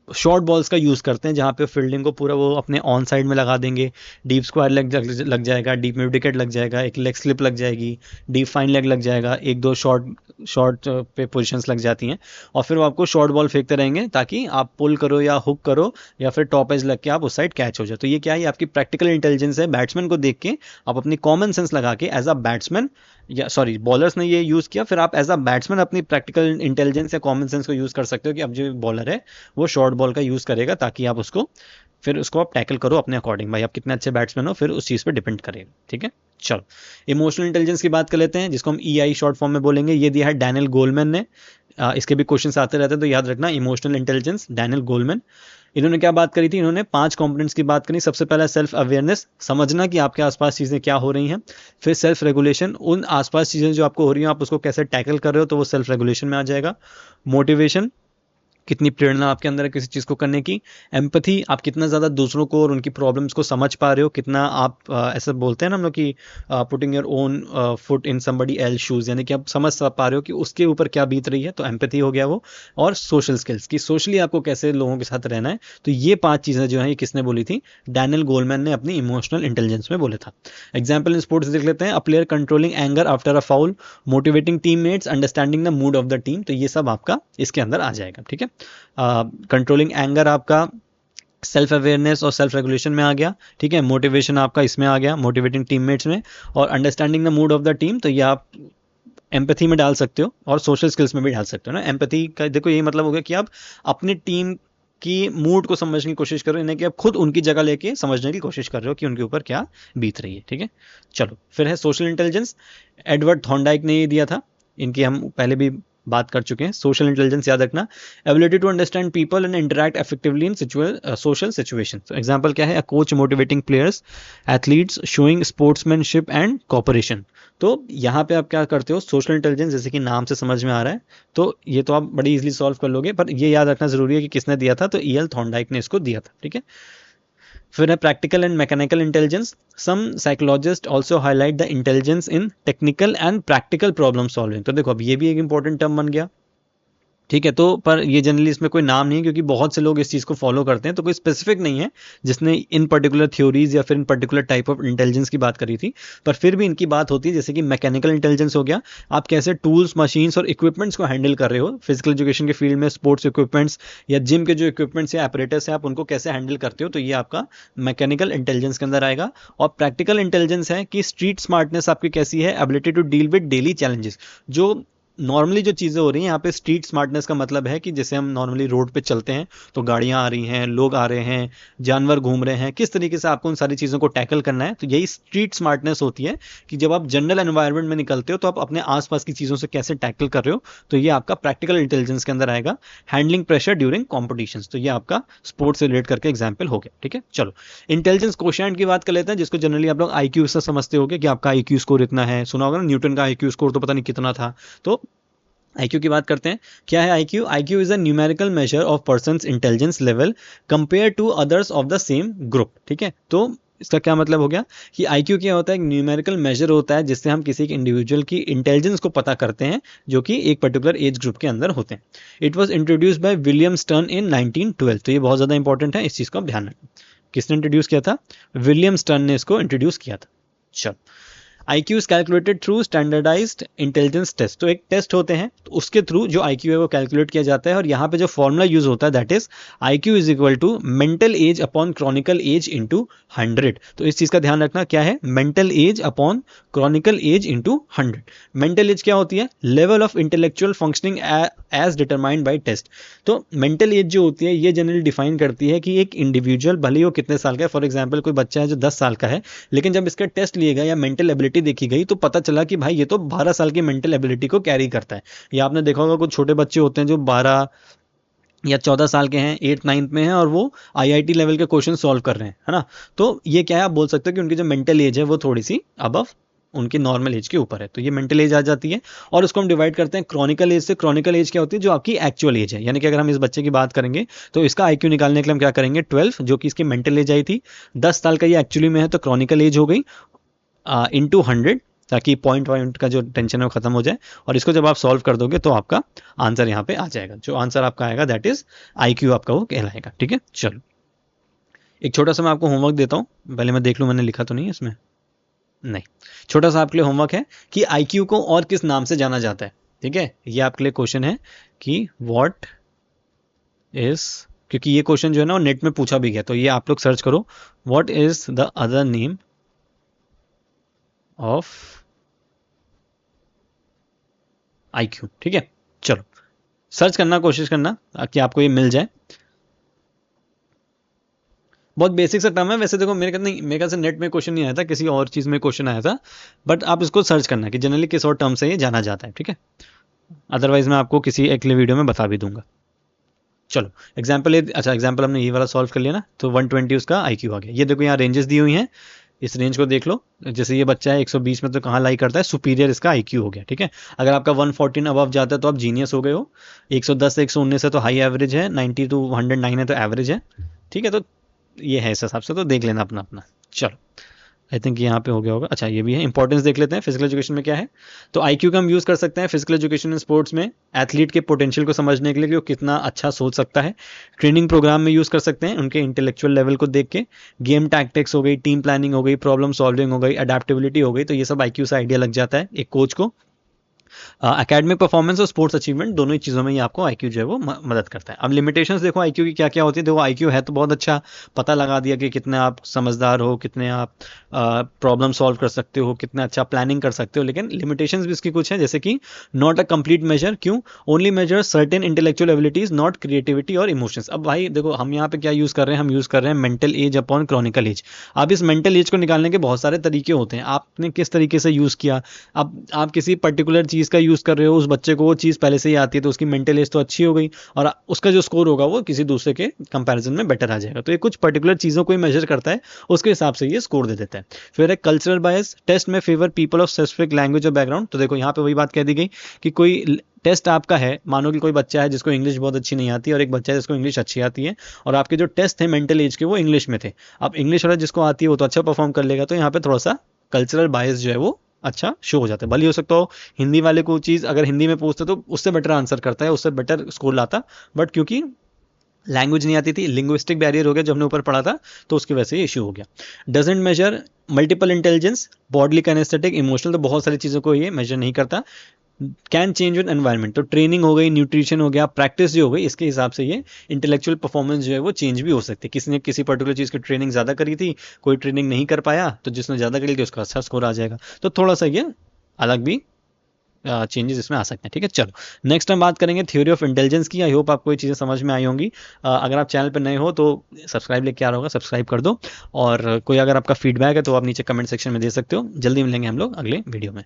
शॉर्ट बॉल्स का यूज़ करते हैं, जहाँ पे फील्डिंग को पूरा वो अपने ऑन साइड में लगा देंगे, डीप स्क्वायर लेग लग जाएगा, डीप मिड विकेट लग जाएगा, एक लेग स्लिप लग जाएगी, डीप फाइन लेग लग जाएगा, एक दो शॉर्ट पे पोजीशंस लग जाती हैं, और फिर वो आपको शॉर्ट बॉल फेंकते रहेंगे ताकि आप पुल करो या हुक करो या फिर टॉप एज लग के आप उस साइड कैच हो जाए। तो ये क्या है, आपकी प्रैक्टिकल इंटेलिजेंस है। बैट्समैन को देख के आप अपनी कॉमन सेंस लगा के एज अ बैट्समैन, या सॉरी बॉलर्स ने ये यूज़ किया, फिर आप एज अ बैट्समैन अपनी प्रैक्टिकल इंटेलिजेंस या कॉमन सेंस को यूज़ कर सकते हो कि अब जो बॉलर है वो शॉर्ट बॉल का यूज़ करेगा ताकि आप उसको फिर उसको आप टैकल करो अपने अकॉर्डिंग। भाई आप कितने अच्छे बैट्समैन हो फिर उस चीज़ पे डिपेंड करेगा। ठीक है, चलो इमोशनल इंटेलिजेंस की बात कर लेते हैं, जिसको हम EI शॉर्ट फॉर्म में बोलेंगे। ये दिया है डैनियल गोलमैन ने। इसके भी क्वेश्चंस आते रहते हैं, तो याद रखना इमोशनल इंटेलिजेंस, डैनियल गोलमैन। इन्होंने क्या बात करी थी, इन्होंने 5 कंपोनेंट्स की बात करी। सबसे पहला सेल्फ अवेयरनेस, समझना कि आपके आसपास चीज़ें क्या हो रही हैं। फिर सेल्फ रेगुलेशन, उन आसपास चीज़ें जो आपको हो रही हैं आप उसको कैसे टैकल कर रहे हो, तो वो सेल्फ रेगुलेशन में आ जाएगा। मोटिवेशन, कितनी प्रेरणा आपके अंदर है किसी चीज़ को करने की। एम्पैथी, आप कितना ज़्यादा दूसरों को और उनकी प्रॉब्लम्स को समझ पा रहे हो, कितना आप ऐसा बोलते हैं ना हम लोग कि putting your own foot in somebody else shoes, यानी कि आप समझ पा रहे हो कि उसके ऊपर क्या बीत रही है, तो एम्पैथी हो गया वो। और सोशल स्किल्स, कि सोशली आपको कैसे लोगों के साथ रहना है। तो ये 5 चीज़ें जो हैं ये किसने बोली थी, डैनियल गोलमैन ने अपनी इमोशनल इंटेलिजेंस में बोला था। एग्जाम्पल इन स्पोर्ट्स देख लेते हैं। A player controlling anger after a foul, motivating teammates, understanding the mood off the team, तो ये सब आपका इसके अंदर आ जाएगा। ठीक है, कंट्रोलिंग एंगर आपका सेल्फ अवेयरनेस और सेल्फ रेगुलेशन में आ गया। ठीक है, मोटिवेशन आपका इसमें आ गया, मोटिवेटिंग टीममेट्स में, और understanding the mood off the team, तो ये आप एम्पैथी में डाल सकते हो और सोशल स्किल्स में भी डाल सकते हो ना। एम्पैथी का देखो यही मतलब हो गया कि आप अपनी टीम की मूड को समझने की कोशिश कर रहे हो, यानी कि आप खुद उनकी जगह लेके समझने की कोशिश कर रहे हो कि उनके ऊपर क्या बीत रही है। ठीक है, चलो फिर है सोशल इंटेलिजेंस। एडवर्ड थॉर्नडाइक ने ये दिया था, इनकी हम पहले भी बात कर चुके हैं। सोशल इंटेलिजेंस याद रखना, ability to understand people and interact effectively in social situation. तो एग्जांपल क्या है, a coach motivating players, athletes showing sportsmanship and cooperation. तो यहाँ पे आप क्या करते हो, सोशल इंटेलिजेंस, जैसे कि नाम से समझ में आ रहा है, तो ये तो आप बड़ी इजीली सॉल्व कर लोगे, पर ये याद रखना जरूरी है कि किसने दिया था, तो EL थॉर्नडाइक ने इसको दिया था। ठीक है, फिर है practical and mechanical intelligence. Some psychologist also highlight the intelligence in technical and practical problem solving. तो देखो अब ये भी एक इंपॉर्टेंट टर्म बन गया। ठीक है, तो पर ये जनरली इसमें कोई नाम नहीं है क्योंकि बहुत से लोग इस चीज़ को फॉलो करते हैं, तो कोई स्पेसिफिक नहीं है जिसने इन पर्टिकुलर थ्योरीज या फिर इन पर्टिकुलर टाइप ऑफ इंटेलिजेंस की बात करी थी। पर फिर भी इनकी बात होती है, जैसे कि मैकेनिकल इंटेलिजेंस हो गया, आप कैसे टूल्स, मशीन्स और इक्विपमेंट्स को हैंडल कर रहे हो। फिजिकल एजुकेशन के फील्ड में स्पोर्ट्स इक्विपमेंट्स या जिम के जो इक्विपमेंट्स या ऑपरेटर्स है, आप उनको कैसे हैंडल करते हो, तो ये आपका मैकेनिकल इंटेलिजेंस के अंदर आएगा। और प्रैक्टिकल इंटेलिजेंस है कि स्ट्रीट स्मार्टनेस आपकी कैसी है, ability to deal with daily challenges. जो नॉर्मली जो चीज़ें हो रही हैं यहाँ पे, स्ट्रीट स्मार्टनेस का मतलब है कि जैसे हम नॉर्मली रोड पे चलते हैं तो गाड़ियाँ आ रही हैं, लोग आ रहे हैं, जानवर घूम रहे हैं, किस तरीके से आपको उन सारी चीज़ों को टैकल करना है। तो यही स्ट्रीट स्मार्टनेस होती है कि जब आप जनरल एनवायरनमेंट में निकलते हो तो आप अपने आसपास की चीज़ों से कैसे टैकल कर रहे हो, तो ये आपका प्रैक्टिकल इंटेलिजेंस के अंदर आएगा। हैंडलिंग प्रेशर ड्यूरिंग कॉम्पिटिशन, तो ये आपका स्पोर्ट्स से रिलेट करके एग्जाम्पल हो गया। ठीक है, चलो इंटेलिजेंस कोशेंट की बात कर लेते हैं, जिसको जनरली आप लोग IQ से समझते हो कि आपका IQ स्कोर इतना है। सुना होगा ना, न्यूटन का IQ स्कोर तो पता नहीं कितना था। तो IQ की बात करते हैं। क्या है IQ? IQ is a numerical measure of person's intelligence level compare to others of the same group. ठीक है, तो इसका क्या मतलब हो गया कि IQ क्या होता है, एक न्यूमेरिकल मेजर होता है जिससे हम किसी एक इंडिविजुअल की इंटेलिजेंस को पता करते हैं जो कि एक पर्टिकुलर एज ग्रुप के अंदर होते हैं। It was introduced by William Stern in 1912। तो ये बहुत ज़्यादा इंपॉर्टेंट है, इस चीज़ को आप ध्यान रखें। किसने इंट्रोड्यूस किया था? विलियम स्टर्न ने इसको इंट्रोड्यूस किया था। चलो, IQ is calculated through standardised intelligence test. तो एक टेस्ट होते हैं, तो उसके थ्रू जो IQ है वो कैलकुलेट किया जाता है, और यहाँ पे जो फॉर्मूला यूज होता है that is IQ is equal to mental age upon chronical age into 100। तो इस चीज़ का ध्यान रखना, क्या है? Mental age upon chronical age into 100। Mental age क्या होती है? Level of intellectual functioning as determined by test. तो मेंटल एज जो होती है ये जनरली डिफाइन करती है कि एक इंडिविजुअल भले ही वो कितने साल का है। फॉर एग्जाम्पल कोई बच्चा है जो 10 साल का है, लेकिन जब इसका टेस्ट लिया गया या मेंटल एबिलिटी देखी गई तो पता चला कि भाई ये तो 12 साल की मेंटल एबिलिटी को कैरी करता है। या आपने देखा होगा कुछ छोटे बच्चे होते हैं जो 12 या 14 साल के हैं, 8-9 में हैं, और वो IIT लेवल के क्वेश्चन सॉल्व कर रहे हैं, है ना। तो ये क्या है, आप बोल सकते हो कि उनकी जो मेंटल एज है वो थोड़ी सी अबव उनकी नॉर्मल एज के ऊपर है, तो ये मेंटल एज आ जाती है। और उसको हम डिवाइड करते हैं क्रॉनिकल एज से। क्रॉनिकल एज क्या होती है? जो आपकी एक्चुअल एज है, यानी कि अगर हम इस बच्चे की बात करेंगे तो इसका IQ निकालने के लिए हम क्या करेंगे? 12, जो कि इसकी मेंटल एज आई थी। 10 साल का ये एक्चुअली में है, तो क्रॉनिकल एज हो गई इंटू 100। ताकि पॉइंट पॉइंट का जो टेंशन है वो खत्म हो जाए, और इसको जब आप सॉल्व कर दोगे तो आपका आंसर यहाँ पे आ जाएगा। जो आंसर आपका आएगा दैट इज IQ आपका वो कहलाएगा। ठीक है, चलो एक छोटा सा मैं आपको होमवर्क देता हूँ, पहले मैं देख लूँ मैंने लिखा तो नहीं है इसमें, नहीं, छोटा सा आपके लिए होमवर्क है कि IQ को और किस नाम से जाना जाता है। ठीक है, ये आपके लिए क्वेश्चन है कि व्हाट इज, क्योंकि ये क्वेश्चन जो है ना वो नेट में पूछा भी गया, तो ये आप लोग सर्च करो, what is the other name of IQ। ठीक है, चलो सर्च करना, कोशिश करना कि आपको ये मिल जाए। बहुत बेसिक सा टर्म है वैसे, देखो मेरे ख्याल से नेट में क्वेश्चन नहीं आया था, किसी और चीज़ में क्वेश्चन आया था, बट आप इसको सर्च करना कि जनरली किस और टर्म से ये जाना जाता है। ठीक है, अदरवाइज मैं आपको किसी अगले वीडियो में बता भी दूंगा। चलो एग्जाम्पल, अच्छा एग्जाम्पल हमने ये वाला सॉल्व कर लिया ना, तो 120 उसका IQ आ गया। ये देखो यहाँ रेंजेस दी हुई हैं, इस रेंज को देख लो, जैसे ये बच्चा है 120 में तो कहाँ लाई करता है, सुपीरियर इसका IQ हो गया। ठीक है, अगर आपका 114 अबव जाता है तो आप जीनियस हो गए हो, 110 से 119 है तो हाई एवरेज है, 90 to 109 है तो एवरेज है। ठीक है, तो ये है इस हिसाब से, तो देख लेना अपना अपना। चलो आई थिंक यहाँ पे हो गया होगा। अच्छा ये भी है, इंपॉर्टेंस देख लेते हैं फिजिकल एजुकेशन में क्या है। तो IQ का हम यूज़ कर सकते हैं फिजिकल एजुकेशन एंड स्पोर्ट्स में, एथलीट के पोटेंशियल को समझने के लिए कि वो कितना अच्छा सोच सकता है। ट्रेनिंग प्रोग्राम में यूज़ कर सकते हैं उनके इंटेलेक्चुअल लेवल को देख के। गेम टैक्टिक्स हो गई, टीम प्लानिंग हो गई, प्रॉब्लम सॉल्विंग हो गई, अडेप्टेबिलिटी हो गई, तो ये सब IQ से आइडिया लग जाता है एक कोच को। एकेडमिक परफॉर्मेंस और स्पोर्ट्स अचीवमेंट दोनों ही चीज़ों में ये आपको IQ जो है वो मदद करता है। अब लिमिटेशंस देखो IQ की क्या क्या होती है। देखो IQ है तो बहुत अच्छा, पता लगा दिया कि कितने आप समझदार हो, कितने आप प्रॉब्लम सॉल्व कर सकते हो, कितना अच्छा प्लानिंग कर सकते हो, लेकिन लिमिटेशंस भी इसकी कुछ है, जैसे कि नॉट अ कंप्लीट मेजर। क्यों? Only measure certain intellectual abilities, not creativity और इमोशंस। अब भाई देखो हम यहाँ पे क्या यूज़ कर रहे हैं, हम यूज़ कर रहे हैं mental age upon chronical age. अब इस मेंटल एज को निकालने के बहुत सारे तरीके होते हैं, आपने किस तरीके से यूज़ किया। अब आप किसी पर्टिकुलर चीज़ का यूज़ कर रहे हो, उस बच्चे को वो चीज़ पहले से ही आती है तो उसकी मेंटल एज तो अच्छी हो गई, और उसका जो स्कोर होगा वो किसी दूसरे के कंपैरिजन में बेटर आ जाएगा। तो ये कुछ पर्टिकुलर चीज़ों को ही मेजर करता है, उसके हिसाब से ये स्कोर दे देता है। फिर है कल्चरल बायस, टेस्ट में favour people of specific language और बैकग्राउंड। तो देखो यहाँ पे वही बात कह दी गई कि कोई टेस्ट आपका है, मानो कि कोई बच्चा है जिसको इंग्लिश बहुत अच्छी नहीं आती और एक बच्चा है जिसको इंग्लिश अच्छी आती है, और आपके जो टेस्ट थे मेंटल एज के वो इंग्लिश में थे। अब इंग्लिश वाला जिसको आती है वो तो अच्छा परफॉर्म कर लेगा, तो यहाँ पे थोड़ा सा कल्चरल बायस जो है वो अच्छा शो हो जाता है। भले हो सकता हो हिंदी वाले को चीज़ अगर हिंदी में पूछते तो उससे बेटर आंसर करता है, उससे बेटर स्कोर लाता, बट क्योंकि लैंग्वेज नहीं आती थी, लिंग्विस्टिक बैरियर हो गया जो हमने ऊपर पढ़ा था, तो उसकी वजह से ये इशू हो गया। Doesn't measure multiple intelligence, bodily kinaesthetic, emotional, तो बहुत सारी चीज़ों को ये मेजर नहीं करता। कैन चेंज विद एनवायरनमेंट, तो ट्रेनिंग हो गई, न्यूट्रिशन हो गया, प्रैक्टिस जो हो गई, इसके हिसाब से ये इंटेलेक्चुअल परफॉर्मेंस जो है वो चेंज भी हो सकती है। किसी ने किसी पर्टिकुलर चीज़ की ट्रेनिंग ज़्यादा करी थी, कोई ट्रेनिंग नहीं कर पाया, तो जिसने ज़्यादा करी थी उसका अच्छा स्कोर आ जाएगा। तो थोड़ा सा ये अलग भी चेंजेस इसमें आ सकते हैं। ठीक है, चलो नेक्स्ट हम बात करेंगे थ्योरी ऑफ इंटेलिजेंस की। आई होप आपको ये चीज़ें समझ में आई होंगी। अगर आप चैनल पर नए हो तो सब्सक्राइब लेके आ रहा होगा, सब्सक्राइब कर दो, और कोई अगर आपका फीडबैक है तो आप नीचे कमेंट सेक्शन में दे सकते हो। जल्दी मिलेंगे हम लोग अगले वीडियो में।